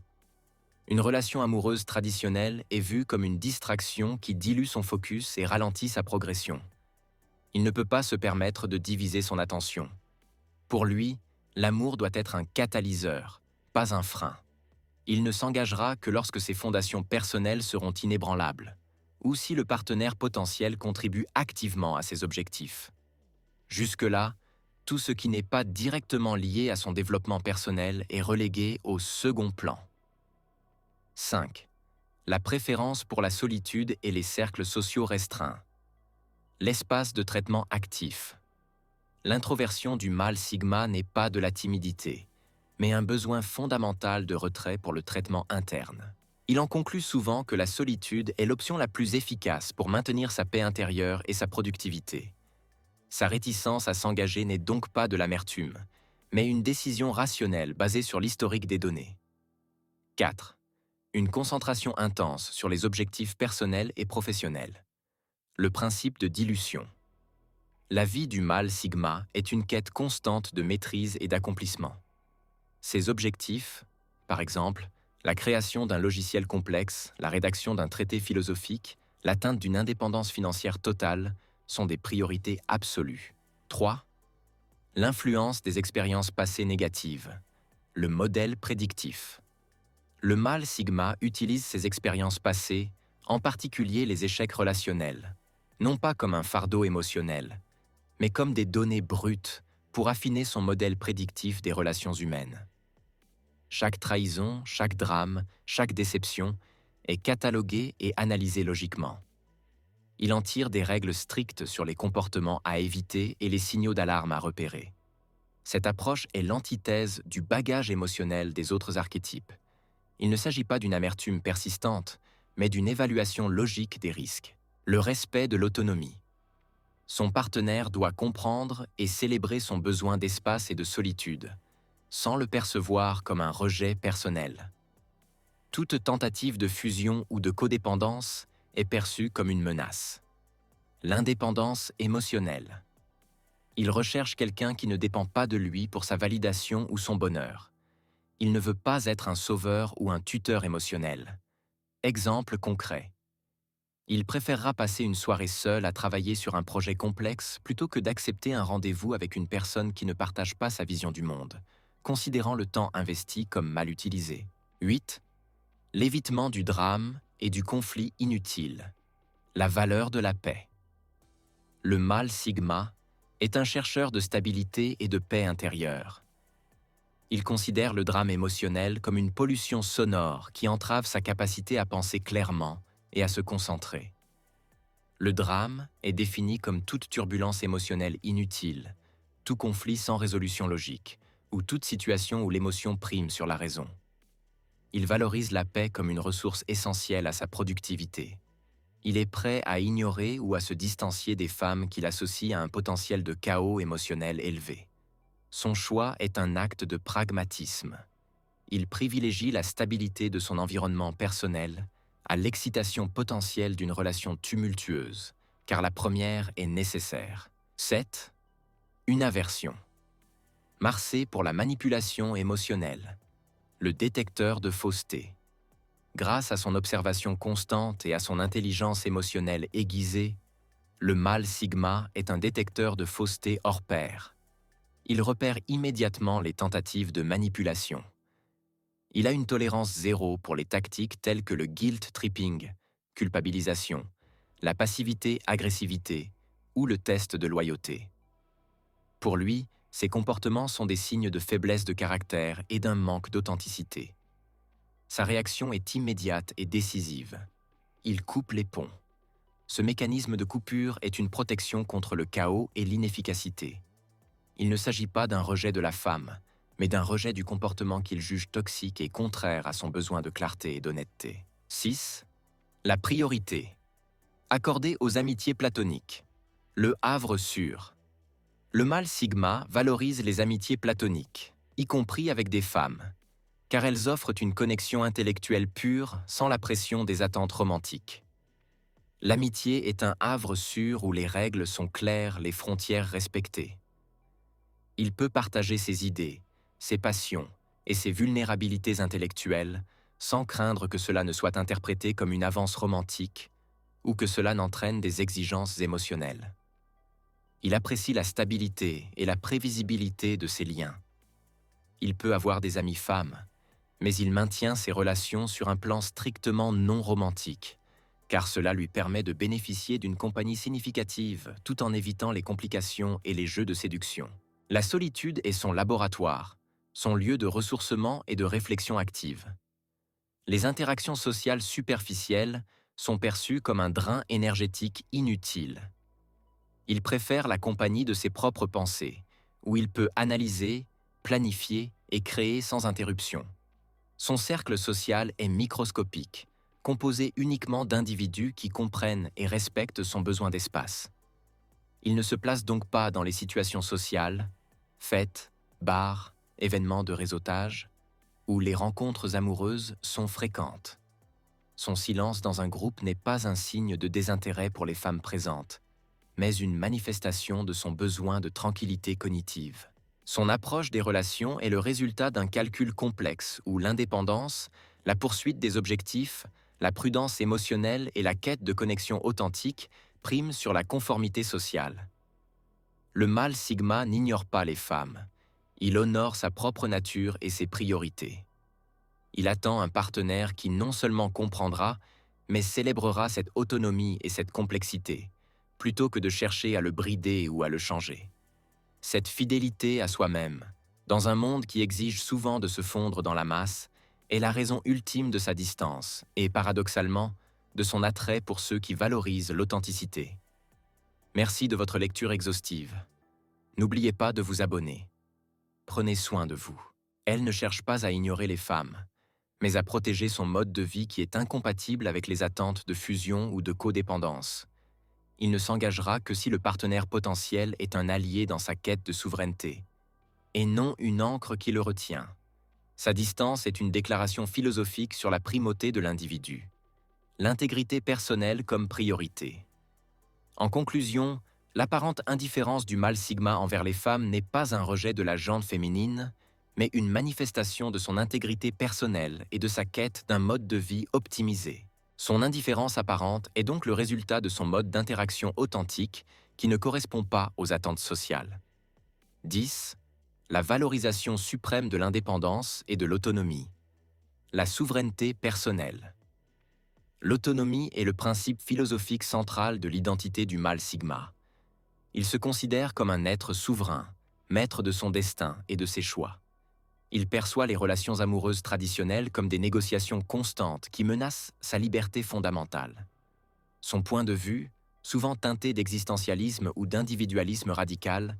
Une relation amoureuse traditionnelle est vue comme une distraction qui dilue son focus et ralentit sa progression. Il ne peut pas se permettre de diviser son attention. Pour lui, l'amour doit être un catalyseur, pas un frein. Il ne s'engagera que lorsque ses fondations personnelles seront inébranlables, ou si le partenaire potentiel contribue activement à ses objectifs. Jusque-là, tout ce qui n'est pas directement lié à son développement personnel est relégué au second plan. 5. La préférence pour la solitude et les cercles sociaux restreints. L'espace de traitement actif. L'introversion du mâle sigma n'est pas de la timidité, mais un besoin fondamental de retrait pour le traitement interne. Il en conclut souvent que la solitude est l'option la plus efficace pour maintenir sa paix intérieure et sa productivité. Sa réticence à s'engager n'est donc pas de l'amertume, mais une décision rationnelle basée sur l'historique des données. 4. Une concentration intense sur les objectifs personnels et professionnels. Le principe de dilution. La vie du mâle sigma est une quête constante de maîtrise et d'accomplissement. Ses objectifs, par exemple, la création d'un logiciel complexe, la rédaction d'un traité philosophique, l'atteinte d'une indépendance financière totale, sont des priorités absolues. 3. L'influence des expériences passées négatives. Le modèle prédictif. Le mâle sigma utilise ses expériences passées, en particulier les échecs relationnels, non pas comme un fardeau émotionnel, mais comme des données brutes pour affiner son modèle prédictif des relations humaines. Chaque trahison, chaque drame, chaque déception est cataloguée et analysée logiquement. Il en tire des règles strictes sur les comportements à éviter et les signaux d'alarme à repérer. Cette approche est l'antithèse du bagage émotionnel des autres archétypes. Il ne s'agit pas d'une amertume persistante, mais d'une évaluation logique des risques. Le respect de l'autonomie. Son partenaire doit comprendre et célébrer son besoin d'espace et de solitude, sans le percevoir comme un rejet personnel. Toute tentative de fusion ou de codépendance est perçue comme une menace. L'indépendance émotionnelle. Il recherche quelqu'un qui ne dépend pas de lui pour sa validation ou son bonheur. Il ne veut pas être un sauveur ou un tuteur émotionnel. Exemple concret. Il préférera passer une soirée seul à travailler sur un projet complexe plutôt que d'accepter un rendez-vous avec une personne qui ne partage pas sa vision du monde, considérant le temps investi comme mal utilisé. 8. L'évitement du drame et du conflit inutile. La valeur de la paix. Le mâle sigma est un chercheur de stabilité et de paix intérieure. Il considère le drame émotionnel comme une pollution sonore qui entrave sa capacité à penser clairement et à se concentrer. Le drame est défini comme toute turbulence émotionnelle inutile, tout conflit sans résolution logique, ou toute situation où l'émotion prime sur la raison. Il valorise la paix comme une ressource essentielle à sa productivité. Il est prêt à ignorer ou à se distancier des femmes qu'il associe à un potentiel de chaos émotionnel élevé. Son choix est un acte de pragmatisme. Il privilégie la stabilité de son environnement personnel à l'excitation potentielle d'une relation tumultueuse, car la première est nécessaire. 7. Une aversion. Marsé pour la manipulation émotionnelle. Le détecteur de fausseté. Grâce à son observation constante et à son intelligence émotionnelle aiguisée, le mâle sigma est un détecteur de fausseté hors pair. Il repère immédiatement les tentatives de manipulation. Il a une tolérance zéro pour les tactiques telles que le guilt tripping, culpabilisation, la passivité-agressivité ou le test de loyauté. Pour lui, ces comportements sont des signes de faiblesse de caractère et d'un manque d'authenticité. Sa réaction est immédiate et décisive. Il coupe les ponts. Ce mécanisme de coupure est une protection contre le chaos et l'inefficacité. Il ne s'agit pas d'un rejet de la femme, mais d'un rejet du comportement qu'il juge toxique et contraire à son besoin de clarté et d'honnêteté. 6. La priorité. Accordée aux amitiés platoniques. Le havre sûr. Le mâle sigma valorise les amitiés platoniques, y compris avec des femmes, car elles offrent une connexion intellectuelle pure sans la pression des attentes romantiques. L'amitié est un havre sûr où les règles sont claires, les frontières respectées. Il peut partager ses idées, ses passions et ses vulnérabilités intellectuelles sans craindre que cela ne soit interprété comme une avance romantique ou que cela n'entraîne des exigences émotionnelles. Il apprécie la stabilité et la prévisibilité de ses liens. Il peut avoir des amies femmes, mais il maintient ses relations sur un plan strictement non romantique, car cela lui permet de bénéficier d'une compagnie significative tout en évitant les complications et les jeux de séduction. La solitude est son laboratoire, son lieu de ressourcement et de réflexion active. Les interactions sociales superficielles sont perçues comme un drain énergétique inutile. Il préfère la compagnie de ses propres pensées, où il peut analyser, planifier et créer sans interruption. Son cercle social est microscopique, composé uniquement d'individus qui comprennent et respectent son besoin d'espace. Il ne se place donc pas dans les situations sociales, fêtes, bars, événements de réseautage, où les rencontres amoureuses sont fréquentes. Son silence dans un groupe n'est pas un signe de désintérêt pour les femmes présentes, mais une manifestation de son besoin de tranquillité cognitive. Son approche des relations est le résultat d'un calcul complexe où l'indépendance, la poursuite des objectifs, la prudence émotionnelle et la quête de connexion authentique priment sur la conformité sociale. Le mâle sigma n'ignore pas les femmes. Il honore sa propre nature et ses priorités. Il attend un partenaire qui non seulement comprendra, mais célébrera cette autonomie et cette complexité, plutôt que de chercher à le brider ou à le changer. Cette fidélité à soi-même, dans un monde qui exige souvent de se fondre dans la masse, est la raison ultime de sa distance et, paradoxalement, de son attrait pour ceux qui valorisent l'authenticité. Merci de votre lecture exhaustive. N'oubliez pas de vous abonner. Prenez soin de vous. Elle ne cherche pas à ignorer les femmes, mais à protéger son mode de vie qui est incompatible avec les attentes de fusion ou de codépendance. Il ne s'engagera que si le partenaire potentiel est un allié dans sa quête de souveraineté, et non une ancre qui le retient. Sa distance est une déclaration philosophique sur la primauté de l'individu. L'intégrité personnelle comme priorité. En conclusion, l'apparente indifférence du mâle sigma envers les femmes n'est pas un rejet de la gente féminine, mais une manifestation de son intégrité personnelle et de sa quête d'un mode de vie optimisé. Son indifférence apparente est donc le résultat de son mode d'interaction authentique qui ne correspond pas aux attentes sociales. 10. La valorisation suprême de l'indépendance et de l'autonomie. La souveraineté personnelle. L'autonomie est le principe philosophique central de l'identité du mâle sigma. Il se considère comme un être souverain, maître de son destin et de ses choix. Il perçoit les relations amoureuses traditionnelles comme des négociations constantes qui menacent sa liberté fondamentale. Son point de vue, souvent teinté d'existentialisme ou d'individualisme radical,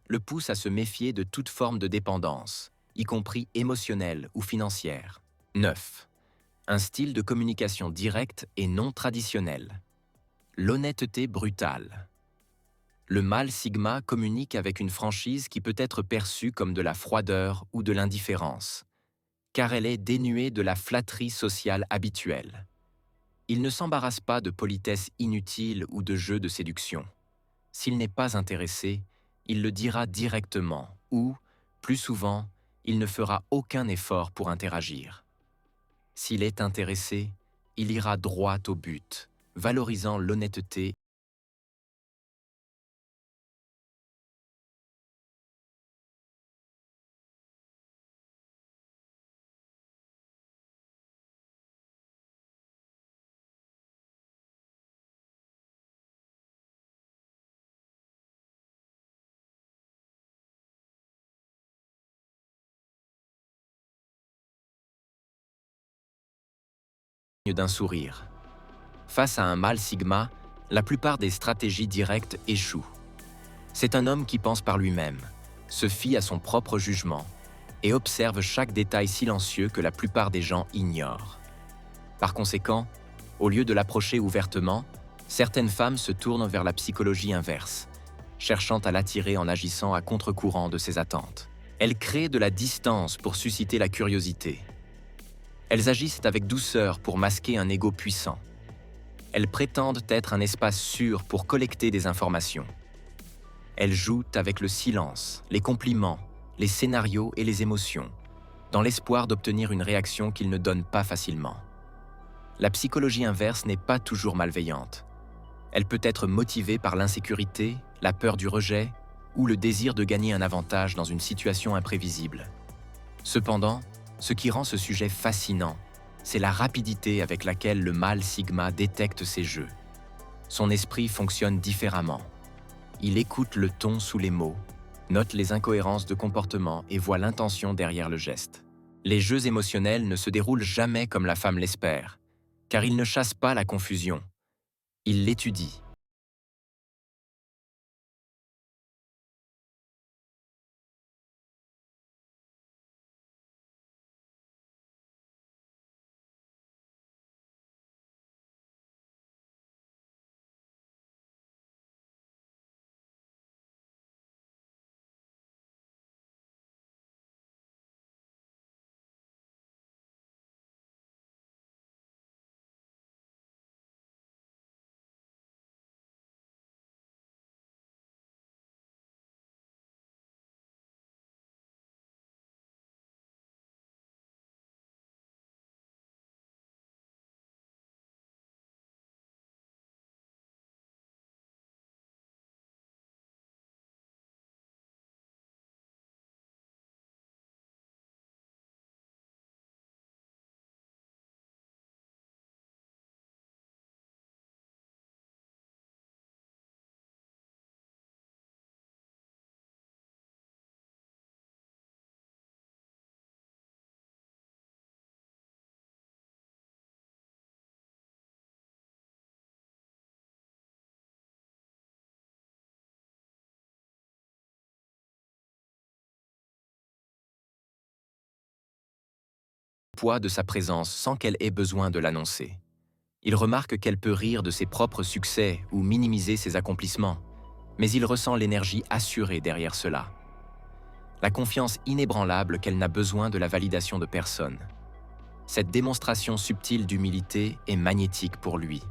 le pousse à se méfier de toute forme de dépendance, y compris émotionnelle ou financière. 9. Un style de communication direct et non traditionnel. L'honnêteté brutale. Le mâle sigma communique avec une franchise qui peut être perçue comme de la froideur ou de l'indifférence, car elle est dénuée de la flatterie sociale habituelle. Il ne s'embarrasse pas de politesse inutile ou de jeux de séduction. S'il n'est pas intéressé, il le dira directement ou, plus souvent, il ne fera aucun effort pour interagir. S'il est intéressé, il ira droit au but, valorisant l'honnêteté d'un sourire. Face à un mâle sigma, la plupart des stratégies directes échouent. C'est un homme qui pense par lui-même, se fie à son propre jugement et observe chaque détail silencieux que la plupart des gens ignorent. Par conséquent, au lieu de l'approcher ouvertement, certaines femmes se tournent vers la psychologie inverse, cherchant à l'attirer en agissant à contre-courant de ses attentes. Elles créent de la distance pour susciter la curiosité. Elles agissent avec douceur pour masquer un ego puissant. Elles prétendent être un espace sûr pour collecter des informations. Elles jouent avec le silence, les compliments, les scénarios et les émotions, dans l'espoir d'obtenir une réaction qu'ils ne donnent pas facilement. La psychologie inverse n'est pas toujours malveillante. Elle peut être motivée par l'insécurité, la peur du rejet ou le désir de gagner un avantage dans une situation imprévisible. Cependant, ce qui rend ce sujet fascinant, c'est la rapidité avec laquelle le mâle sigma détecte ces jeux. Son esprit fonctionne différemment. Il écoute le ton sous les mots, note les incohérences de comportement et voit l'intention derrière le geste. Les jeux émotionnels ne se déroulent jamais comme la femme l'espère, car ils ne chassent pas la confusion. Ils l'étudient. poids de sa présence sans qu'elle ait besoin de l'annoncer. Il remarque qu'elle peut rire de ses propres succès ou minimiser ses accomplissements, mais il ressent l'énergie assurée derrière cela. La confiance inébranlable qu'elle n'a besoin de la validation de personne. Cette démonstration subtile d'humilité est magnétique pour lui,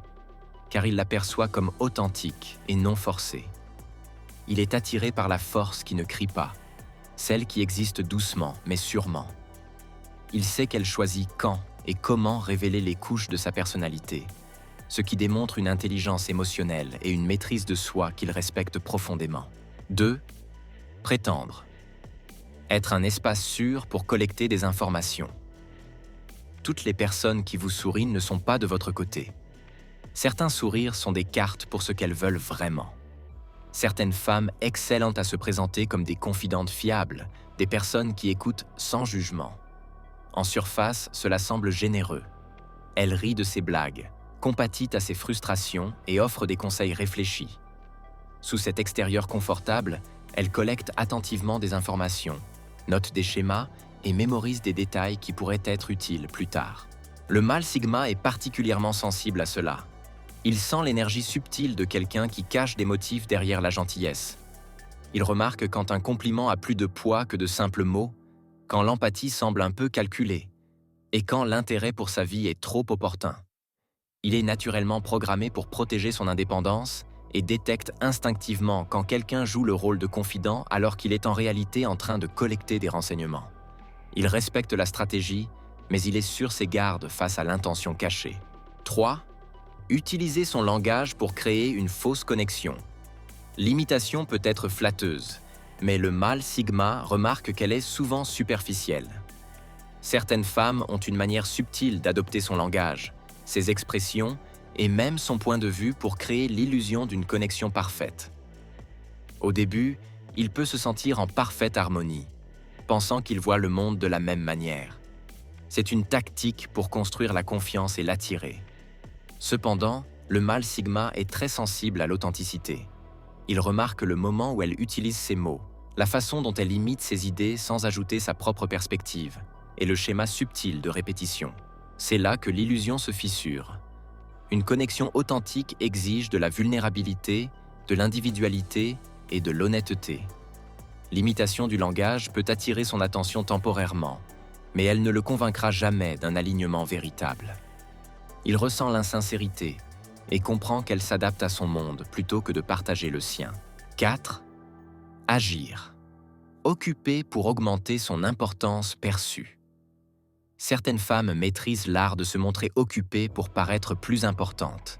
car il la perçoit comme authentique et non forcée. Il est attiré par la force qui ne crie pas, celle qui existe doucement mais sûrement. Il sait qu'elle choisit quand et comment révéler les couches de sa personnalité, ce qui démontre une intelligence émotionnelle et une maîtrise de soi qu'il respecte profondément. 2. Prétendre. Être un espace sûr pour collecter des informations. Toutes les personnes qui vous sourient ne sont pas de votre côté. Certains sourires sont des cartes pour ce qu'elles veulent vraiment. Certaines femmes excellent à se présenter comme des confidentes fiables, des personnes qui écoutent sans jugement. En surface, cela semble généreux. Elle rit de ses blagues, compatit à ses frustrations et offre des conseils réfléchis. Sous cet extérieur confortable, elle collecte attentivement des informations, note des schémas et mémorise des détails qui pourraient être utiles plus tard. Le mâle sigma est particulièrement sensible à cela. Il sent l'énergie subtile de quelqu'un qui cache des motifs derrière la gentillesse. Il remarque quand un compliment a plus de poids que de simples mots, quand l'empathie semble un peu calculée, et quand l'intérêt pour sa vie est trop opportun. Il est naturellement programmé pour protéger son indépendance et détecte instinctivement quand quelqu'un joue le rôle de confident alors qu'il est en réalité en train de collecter des renseignements. Il respecte la stratégie, mais il est sur ses gardes face à l'intention cachée. 3. Utiliser son langage pour créer une fausse connexion. L'imitation peut être flatteuse, mais le mâle sigma remarque qu'elle est souvent superficielle. Certaines femmes ont une manière subtile d'adopter son langage, ses expressions et même son point de vue pour créer l'illusion d'une connexion parfaite. Au début, il peut se sentir en parfaite harmonie, pensant qu'il voit le monde de la même manière. C'est une tactique pour construire la confiance et l'attirer. Cependant, le mâle sigma est très sensible à l'authenticité. Il remarque le moment où elle utilise ses mots, la façon dont elle imite ses idées sans ajouter sa propre perspective, et le schéma subtil de répétition. C'est là que l'illusion se fissure. Une connexion authentique exige de la vulnérabilité, de l'individualité et de l'honnêteté. L'imitation du langage peut attirer son attention temporairement, mais elle ne le convaincra jamais d'un alignement véritable. Il ressent l'insincérité et comprend qu'elle s'adapte à son monde plutôt que de partager le sien. 4. Agir. Occuper pour augmenter son importance perçue. Certaines femmes maîtrisent l'art de se montrer occupées pour paraître plus importantes.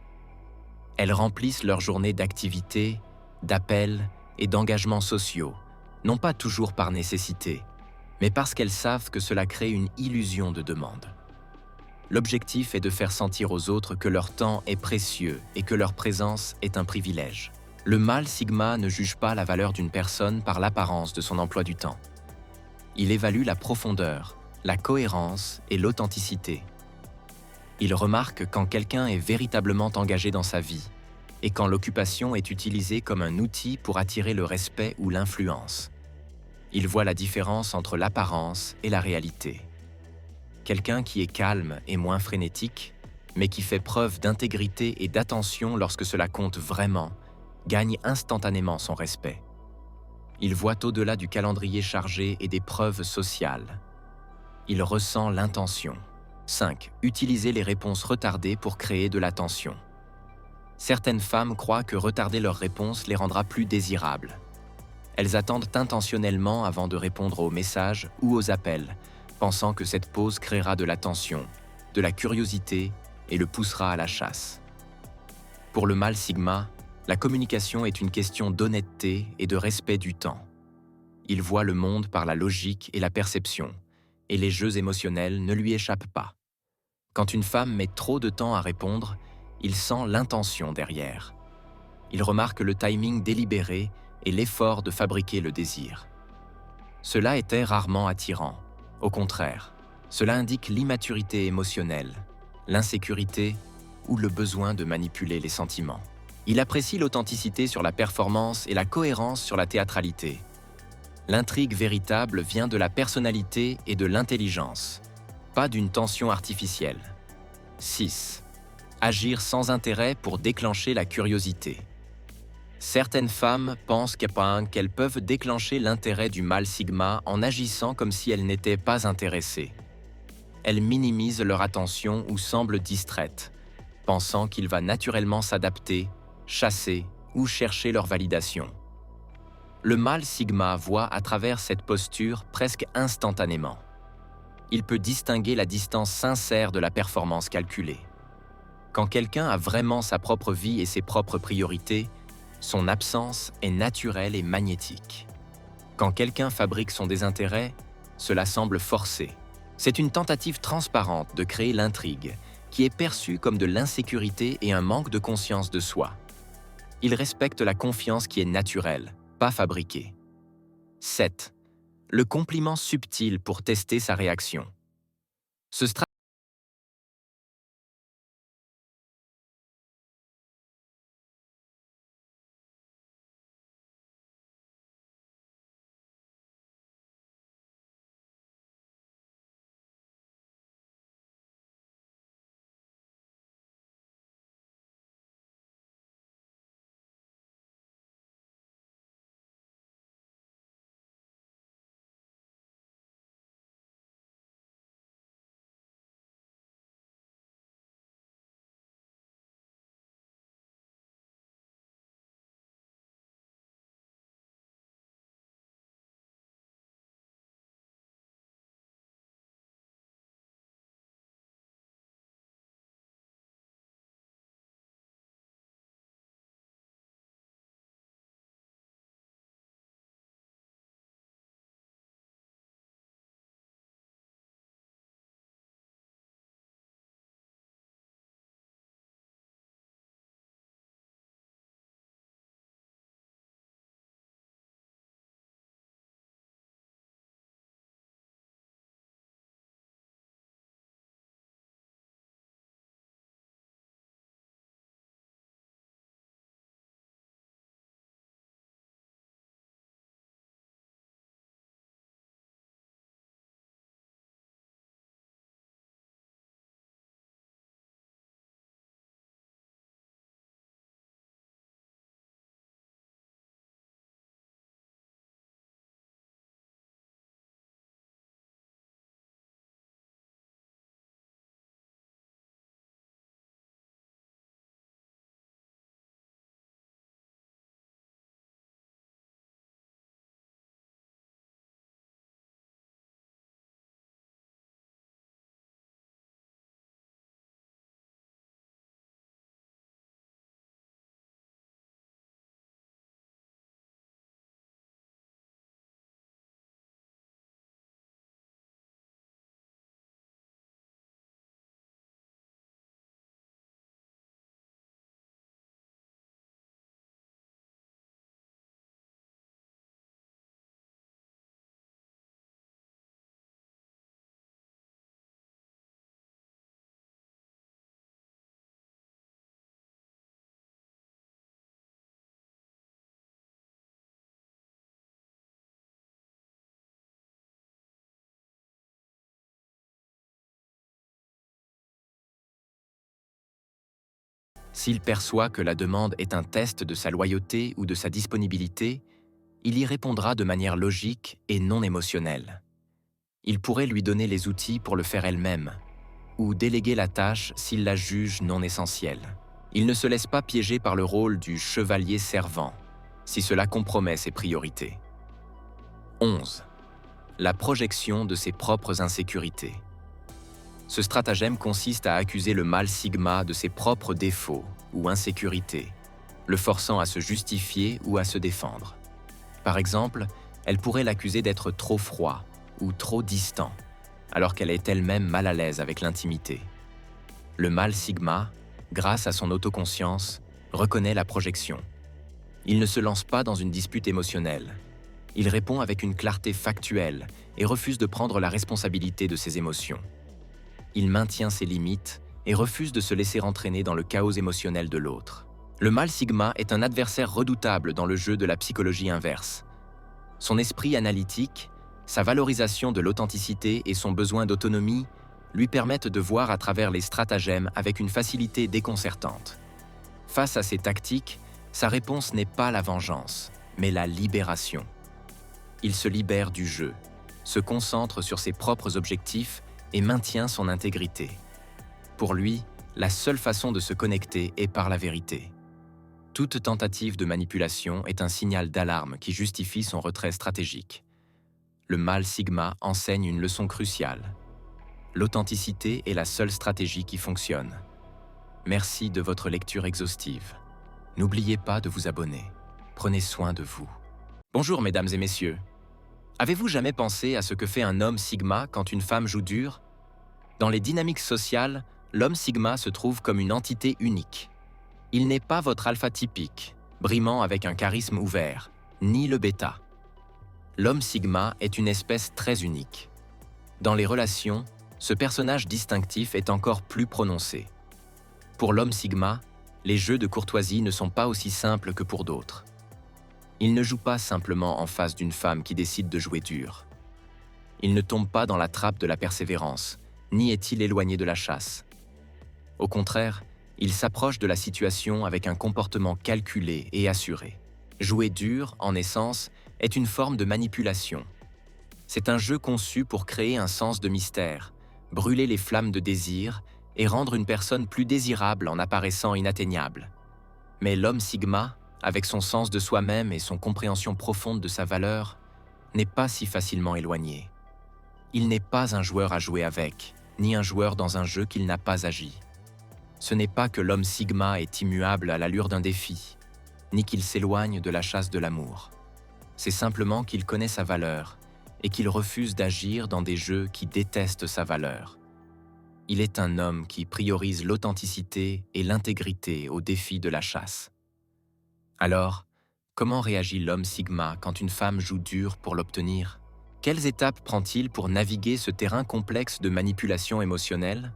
Elles remplissent leur journée d'activités, d'appels et d'engagements sociaux, non pas toujours par nécessité, mais parce qu'elles savent que cela crée une illusion de demande. L'objectif est de faire sentir aux autres que leur temps est précieux et que leur présence est un privilège. Le mâle sigma ne juge pas la valeur d'une personne par l'apparence de son emploi du temps. Il évalue la profondeur, la cohérence et l'authenticité. Il remarque quand quelqu'un est véritablement engagé dans sa vie et quand l'occupation est utilisée comme un outil pour attirer le respect ou l'influence. Il voit la différence entre l'apparence et la réalité. Quelqu'un qui est calme et moins frénétique, mais qui fait preuve d'intégrité et d'attention lorsque cela compte vraiment, gagne instantanément son respect. Il voit au-delà du calendrier chargé et des preuves sociales. Il ressent l'intention. 5. Utiliser les réponses retardées pour créer de la tension. Certaines femmes croient que retarder leurs réponses les rendra plus désirables. Elles attendent intentionnellement avant de répondre aux messages ou aux appels, pensant que cette pause créera de la tension, de la curiosité et le poussera à la chasse. Pour le mâle sigma, la communication est une question d'honnêteté et de respect du temps. Il voit le monde par la logique et la perception, et les jeux émotionnels ne lui échappent pas. Quand une femme met trop de temps à répondre, il sent l'intention derrière. Il remarque le timing délibéré et l'effort de fabriquer le désir. Cela était rarement attirant. Au contraire, cela indique l'immaturité émotionnelle, l'insécurité ou le besoin de manipuler les sentiments. Il apprécie l'authenticité sur la performance et la cohérence sur la théâtralité. L'intrigue véritable vient de la personnalité et de l'intelligence. pas d'une tension artificielle. 6. Agir sans intérêt pour déclencher la curiosité. Certaines femmes pensent qu'elles peuvent déclencher l'intérêt du mâle sigma en agissant comme si elles n'étaient pas intéressées. Elles minimisent leur attention ou semblent distraites, pensant qu'il va naturellement s'adapter, chasser ou chercher leur validation. Le mâle sigma voit à travers cette posture presque instantanément. Il peut distinguer la distance sincère de la performance calculée. Quand quelqu'un a vraiment sa propre vie et ses propres priorités, son absence est naturelle et magnétique. Quand quelqu'un fabrique son désintérêt, cela semble forcé. C'est une tentative transparente de créer l'intrigue, qui est perçue comme de l'insécurité et un manque de conscience de soi. Il respecte la confiance qui est naturelle, pas fabriquée. 7. Le compliment subtil pour tester sa réaction. Ce S'il perçoit que la demande est un test de sa loyauté ou de sa disponibilité, il y répondra de manière logique et non émotionnelle. Il pourrait lui donner les outils pour le faire elle-même, ou déléguer la tâche s'il la juge non essentielle. Il ne se laisse pas piéger par le rôle du chevalier servant, si cela compromet ses priorités. 11. La projection de ses propres insécurités. Ce stratagème consiste à accuser le mâle sigma de ses propres défauts ou insécurités, le forçant à se justifier ou à se défendre. Par exemple, elle pourrait l'accuser d'être trop froid ou trop distant, alors qu'elle est elle-même mal à l'aise avec l'intimité. Le mâle sigma, grâce à son autoconscience, reconnaît la projection. Il ne se lance pas dans une dispute émotionnelle. Il répond avec une clarté factuelle et refuse de prendre la responsabilité de ses émotions. Il maintient ses limites et refuse de se laisser entraîner dans le chaos émotionnel de l'autre. Le mâle sigma est un adversaire redoutable dans le jeu de la psychologie inverse. Son esprit analytique, sa valorisation de l'authenticité et son besoin d'autonomie lui permettent de voir à travers les stratagèmes avec une facilité déconcertante. Face à ces tactiques, sa réponse n'est pas la vengeance, mais la libération. Il se libère du jeu, se concentre sur ses propres objectifs et maintient son intégrité. Pour lui, la seule façon de se connecter est par la vérité. Toute tentative de manipulation est un signal d'alarme qui justifie son retrait stratégique. Le mâle Sigma enseigne une leçon cruciale. L'authenticité est la seule stratégie qui fonctionne. Merci de votre lecture exhaustive. N'oubliez pas de vous abonner. Prenez soin de vous. Bonjour mesdames et messieurs. Avez-vous jamais pensé à ce que fait un homme Sigma quand une femme joue dur? Dans les dynamiques sociales, l'homme Sigma se trouve comme une entité unique. Il n'est pas votre alpha typique, brimant avec un charisme ouvert, ni le bêta. L'homme Sigma est une espèce très unique. Dans les relations, ce personnage distinctif est encore plus prononcé. Pour l'homme Sigma, les jeux de courtoisie ne sont pas aussi simples que pour d'autres. Il ne joue pas simplement en face d'une femme qui décide de jouer dur. Il ne tombe pas dans la trappe de la persévérance, ni est-il éloigné de la chasse. Au contraire, il s'approche de la situation avec un comportement calculé et assuré. Jouer dur, en essence, est une forme de manipulation. C'est un jeu conçu pour créer un sens de mystère, brûler les flammes de désir et rendre une personne plus désirable en apparaissant inatteignable. Mais l'homme Sigma, avec son sens de soi-même et son compréhension profonde de sa valeur, n'est pas si facilement éloigné. Il n'est pas un joueur à jouer avec, ni un joueur dans un jeu qu'il n'a pas agi. Ce n'est pas que l'homme Sigma est immuable à l'allure d'un défi, ni qu'il s'éloigne de la chasse de l'amour. C'est simplement qu'il connaît sa valeur et qu'il refuse d'agir dans des jeux qui détestent sa valeur. Il est un homme qui priorise l'authenticité et l'intégrité au défi de la chasse. Alors, comment réagit l'homme Sigma quand une femme joue dur pour l'obtenir? Quelles étapes prend-il pour naviguer ce terrain complexe de manipulation émotionnelle?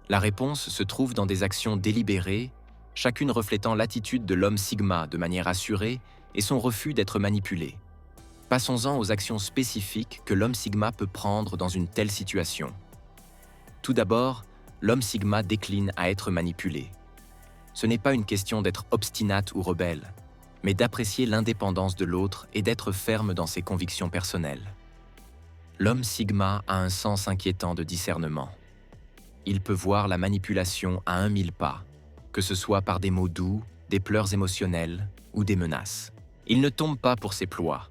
La réponse se trouve dans des actions délibérées, chacune reflétant l'attitude de l'homme Sigma de manière assurée et son refus d'être manipulé. Passons-en aux actions spécifiques que l'homme Sigma peut prendre dans une telle situation. Tout d'abord, l'homme Sigma décline à être manipulé. Ce n'est pas une question d'être obstinate ou rebelle, mais d'apprécier l'indépendance de l'autre et d'être ferme dans ses convictions personnelles. L'homme Sigma a un sens inquiétant de discernement. Il peut voir la manipulation à 1000 pas, que ce soit par des mots doux, des pleurs émotionnels ou des menaces. Il ne tombe pas pour ses ploies.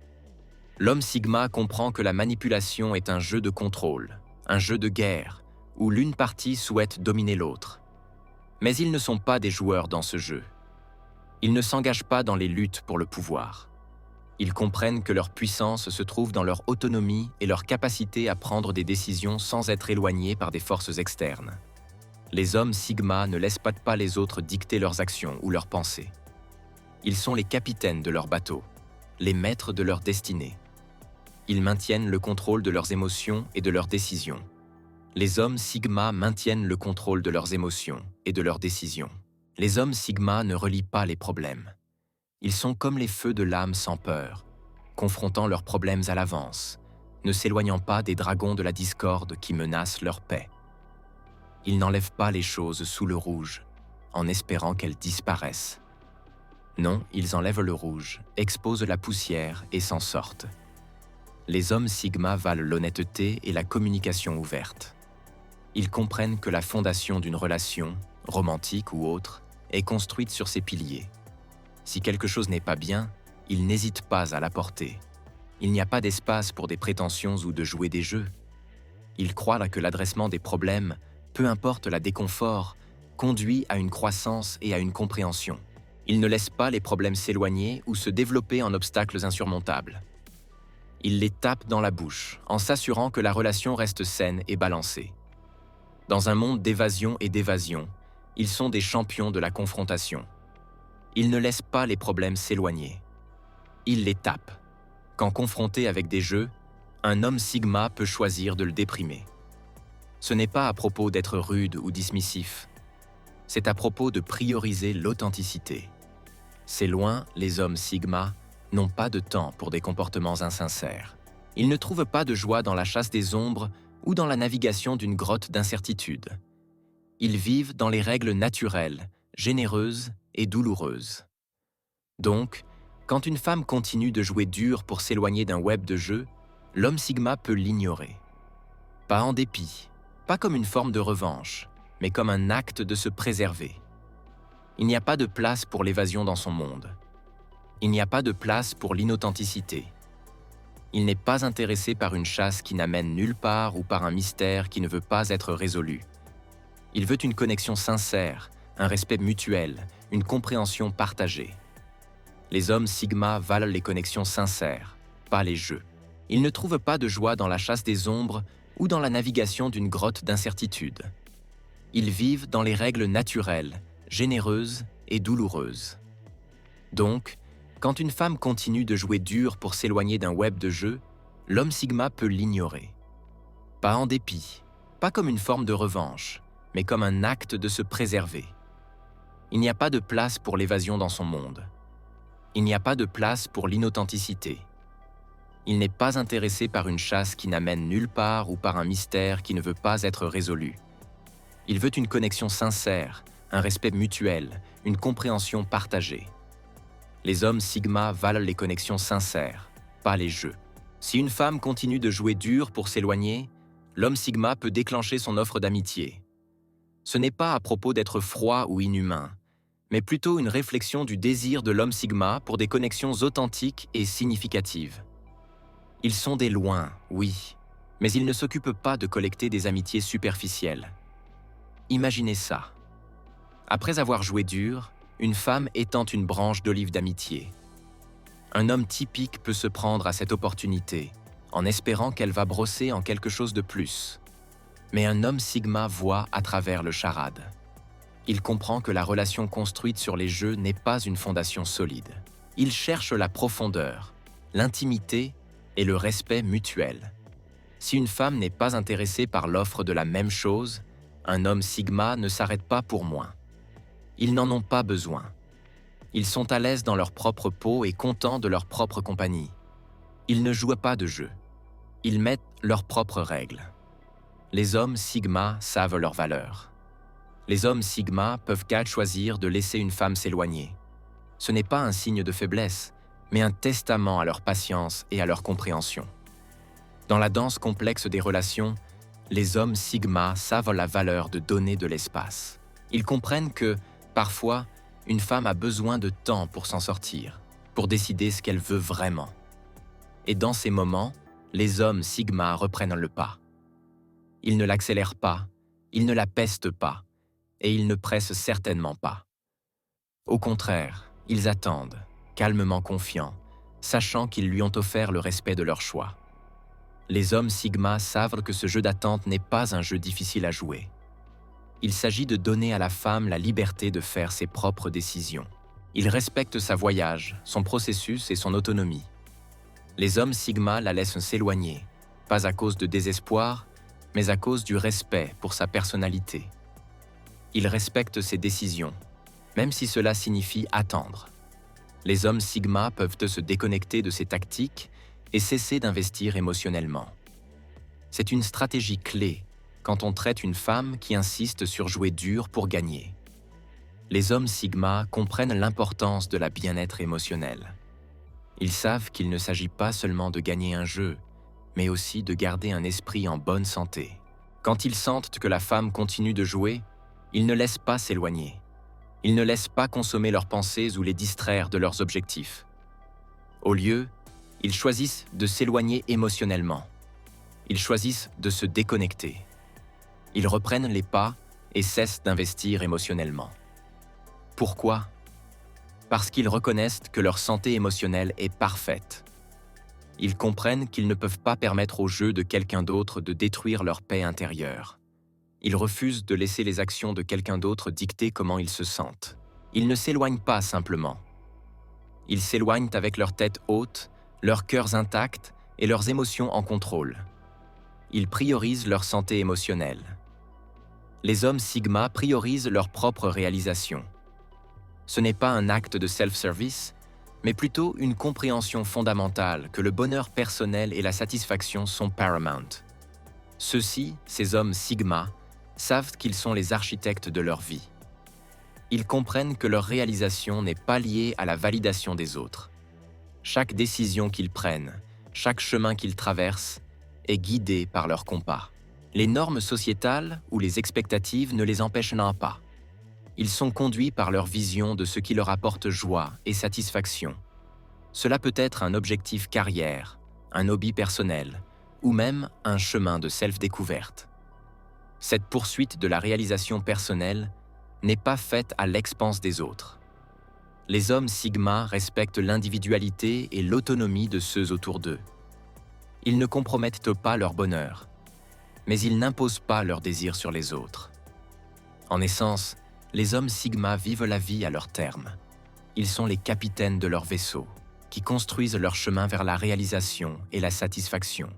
L'homme Sigma comprend que la manipulation est un jeu de contrôle, un jeu de guerre, où l'une partie souhaite dominer l'autre. Mais ils ne sont pas des joueurs dans ce jeu. Ils ne s'engagent pas dans les luttes pour le pouvoir. Ils comprennent que leur puissance se trouve dans leur autonomie et leur capacité à prendre des décisions sans être éloignés par des forces externes. Les hommes Sigma ne laissent pas les autres dicter leurs actions ou leurs pensées. Ils sont les capitaines de leur bateau, les maîtres de leur destinée. Ils maintiennent le contrôle de leurs émotions et de leurs décisions. Les hommes Sigma maintiennent le contrôle de leurs émotions et de leurs décisions. Les hommes Sigma ne relient pas les problèmes. Ils sont comme les feux de l'âme sans peur, confrontant leurs problèmes à l'avance, ne s'éloignant pas des dragons de la discorde qui menacent leur paix. Ils n'enlèvent pas les choses sous le rouge, en espérant qu'elles disparaissent. Non, ils enlèvent le rouge, exposent la poussière et s'en sortent. Les hommes Sigma valent l'honnêteté et la communication ouverte. Ils comprennent que la fondation d'une relation, romantique ou autre, est construite sur ces piliers. Si quelque chose n'est pas bien, ils n'hésitent pas à l'apporter. Il n'y a pas d'espace pour des prétentions ou de jouer des jeux. Ils croient que l'adressement des problèmes, peu importe la déconfort, conduit à une croissance et à une compréhension. Ils ne laissent pas les problèmes s'éloigner ou se développer en obstacles insurmontables. Ils les tapent dans la bouche, en s'assurant que la relation reste saine et balancée. Dans un monde d'évasion et d'évasion, ils sont des champions de la confrontation. Ils ne laissent pas les problèmes s'éloigner. Ils les tapent. Quand confronté avec des jeux, un homme Sigma peut choisir de le déprimer. Ce n'est pas à propos d'être rude ou dismissif. C'est à propos de prioriser l'authenticité. C'est loin, les hommes Sigma n'ont pas de temps pour des comportements insincères. Ils ne trouvent pas de joie dans la chasse des ombres ou dans la navigation d'une grotte d'incertitude. Ils vivent dans les règles naturelles, généreuses et douloureuses. Donc, quand une femme continue de jouer dur pour s'éloigner d'un web de jeu, l'homme Sigma peut l'ignorer. Pas en dépit, pas comme une forme de revanche, mais comme un acte de se préserver. Il n'y a pas de place pour l'évasion dans son monde. Il n'y a pas de place pour l'inauthenticité. Il n'est pas intéressé par une chasse qui n'amène nulle part ou par un mystère qui ne veut pas être résolu. Il veut une connexion sincère, un respect mutuel, une compréhension partagée. Les hommes Sigma valent les connexions sincères, pas les jeux. Ils ne trouvent pas de joie dans la chasse des ombres ou dans la navigation d'une grotte d'incertitude. Ils vivent dans les règles naturelles, généreuses et douloureuses. Donc, quand une femme continue de jouer dur pour s'éloigner d'un web de jeu, l'homme Sigma peut l'ignorer. Pas en dépit, pas comme une forme de revanche, mais comme un acte de se préserver. Il n'y a pas de place pour l'évasion dans son monde. Il n'y a pas de place pour l'inauthenticité. Il n'est pas intéressé par une chasse qui n'amène nulle part ou par un mystère qui ne veut pas être résolu. Il veut une connexion sincère, un respect mutuel, une compréhension partagée. Les hommes Sigma valent les connexions sincères, pas les jeux. Si une femme continue de jouer dur pour s'éloigner, l'homme Sigma peut déclencher son offre d'amitié. Ce n'est pas à propos d'être froid ou inhumain, mais plutôt une réflexion du désir de l'homme Sigma pour des connexions authentiques et significatives. Ils sont des loins, oui, mais ils ne s'occupent pas de collecter des amitiés superficielles. Imaginez ça. Après avoir joué dur, une femme étend une branche d'olive d'amitié. Un homme typique peut se prendre à cette opportunité, en espérant qu'elle va brosser en quelque chose de plus. Mais un homme Sigma voit à travers le charade. Il comprend que la relation construite sur les jeux n'est pas une fondation solide. Il cherche la profondeur, l'intimité et le respect mutuel. Si une femme n'est pas intéressée par l'offre de la même chose, un homme Sigma ne s'arrête pas pour moins. Ils n'en ont pas besoin. Ils sont à l'aise dans leur propre peau et contents de leur propre compagnie. Ils ne jouent pas de jeu. Ils mettent leurs propres règles. Les hommes Sigma savent leur valeur. Les hommes Sigma peuvent choisir de laisser une femme s'éloigner. Ce n'est pas un signe de faiblesse, mais un testament à leur patience et à leur compréhension. Dans la danse complexe des relations, les hommes Sigma savent la valeur de donner de l'espace. Ils comprennent que, parfois, une femme a besoin de temps pour s'en sortir, pour décider ce qu'elle veut vraiment. Et dans ces moments, les hommes Sigma reprennent le pas. Ils ne l'accélèrent pas, ils ne la pestent pas, et ils ne pressent certainement pas. Au contraire, ils attendent, calmement confiants, sachant qu'ils lui ont offert le respect de leur choix. Les hommes Sigma savent que ce jeu d'attente n'est pas un jeu difficile à jouer. Il s'agit de donner à la femme la liberté de faire ses propres décisions. Ils respectent sa voyage, son processus et son autonomie. Les hommes Sigma la laissent s'éloigner, pas à cause de désespoir, mais à cause du respect pour sa personnalité. Ils respectent ses décisions, même si cela signifie attendre. Les hommes Sigma peuvent se déconnecter de ces tactiques et cesser d'investir émotionnellement. C'est une stratégie clé quand on traite une femme qui insiste sur jouer dur pour gagner. Les hommes Sigma comprennent l'importance de la bien-être émotionnel. Ils savent qu'il ne s'agit pas seulement de gagner un jeu, mais aussi de garder un esprit en bonne santé. Quand ils sentent que la femme continue de jouer, ils ne laissent pas s'éloigner. Ils ne laissent pas consommer leurs pensées ou les distraire de leurs objectifs. Au lieu, ils choisissent de s'éloigner émotionnellement. Ils choisissent de se déconnecter. Ils reprennent les pas et cessent d'investir émotionnellement. Pourquoi ? Parce qu'ils reconnaissent que leur santé émotionnelle est parfaite. Ils comprennent qu'ils ne peuvent pas permettre au jeu de quelqu'un d'autre de détruire leur paix intérieure. Ils refusent de laisser les actions de quelqu'un d'autre dicter comment ils se sentent. Ils ne s'éloignent pas simplement. Ils s'éloignent avec leur tête haute, leurs cœurs intacts et leurs émotions en contrôle. Ils priorisent leur santé émotionnelle. Les hommes Sigma priorisent leur propre réalisation. Ce n'est pas un acte de self-service, mais plutôt une compréhension fondamentale que le bonheur personnel et la satisfaction sont paramount. Ceux-ci, ces hommes sigma, savent qu'ils sont les architectes de leur vie. Ils comprennent que leur réalisation n'est pas liée à la validation des autres. Chaque décision qu'ils prennent, chaque chemin qu'ils traversent, est guidé par leur compas. Les normes sociétales ou les expectatives ne les empêcheront pas. Ils sont conduits par leur vision de ce qui leur apporte joie et satisfaction. Cela peut être un objectif carrière, un hobby personnel, ou même un chemin de self-découverte. Cette poursuite de la réalisation personnelle n'est pas faite à l'expense des autres. Les hommes sigma respectent l'individualité et l'autonomie de ceux autour d'eux. Ils ne compromettent pas leur bonheur, mais ils n'imposent pas leurs désirs sur les autres. En essence, les hommes sigma vivent la vie à leur terme. Ils sont les capitaines de leur vaisseau, qui construisent leur chemin vers la réalisation et la satisfaction.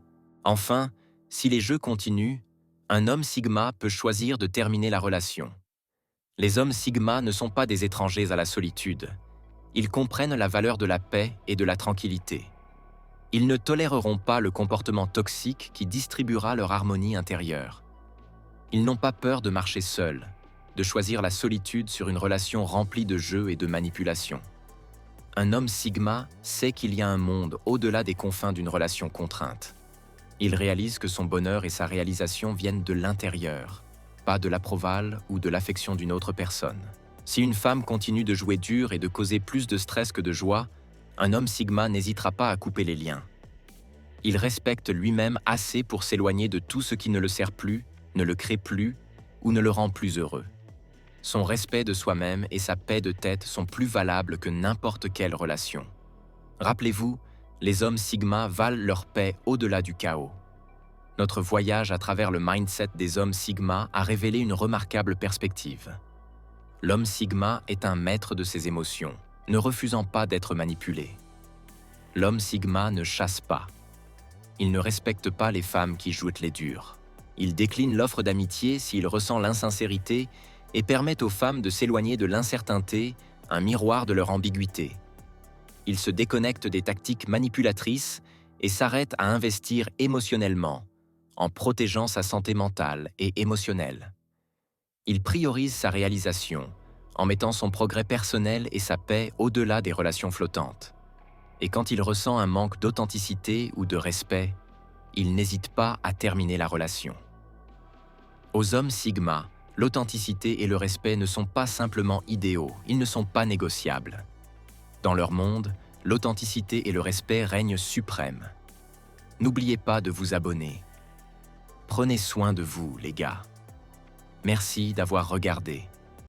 Enfin, si les jeux continuent, un homme sigma peut choisir de terminer la relation. Les hommes sigma ne sont pas des étrangers à la solitude. Ils comprennent la valeur de la paix et de la tranquillité. Ils ne toléreront pas le comportement toxique qui distribuera leur harmonie intérieure. Ils n'ont pas peur de marcher seuls, de choisir la solitude sur une relation remplie de jeux et de manipulation. Un homme sigma sait qu'il y a un monde au-delà des confins d'une relation contrainte. Il réalise que son bonheur et sa réalisation viennent de l'intérieur, pas de l'approval ou de l'affection d'une autre personne. Si une femme continue de jouer dur et de causer plus de stress que de joie, un homme sigma n'hésitera pas à couper les liens. Il respecte lui-même assez pour s'éloigner de tout ce qui ne le sert plus, ne le crée plus ou ne le rend plus heureux. Son respect de soi-même et sa paix de tête sont plus valables que n'importe quelle relation. Rappelez-vous, les hommes sigma valent leur paix au-delà du chaos. Notre voyage à travers le mindset des hommes sigma a révélé une remarquable perspective. L'homme sigma est un maître de ses émotions, ne refusant pas d'être manipulé. L'homme sigma ne chasse pas. Il ne respecte pas les femmes qui jouent les durs. Il décline l'offre d'amitié s'il ressent l'insincérité et permet aux femmes de s'éloigner de l'incerteinté, un miroir de leur ambiguïté. Il se déconnecte des tactiques manipulatrices et s'arrête à investir émotionnellement, en protégeant sa santé mentale et émotionnelle. Il priorise sa réalisation, en mettant son progrès personnel et sa paix au-delà des relations flottantes. Et quand il ressent un manque d'authenticité ou de respect, il n'hésite pas à terminer la relation. Aux hommes sigma, l'authenticité et le respect ne sont pas simplement idéaux, ils ne sont pas négociables. Dans leur monde, l'authenticité et le respect règnent suprêmes. N'oubliez pas de vous abonner. Prenez soin de vous, les gars. Merci d'avoir regardé.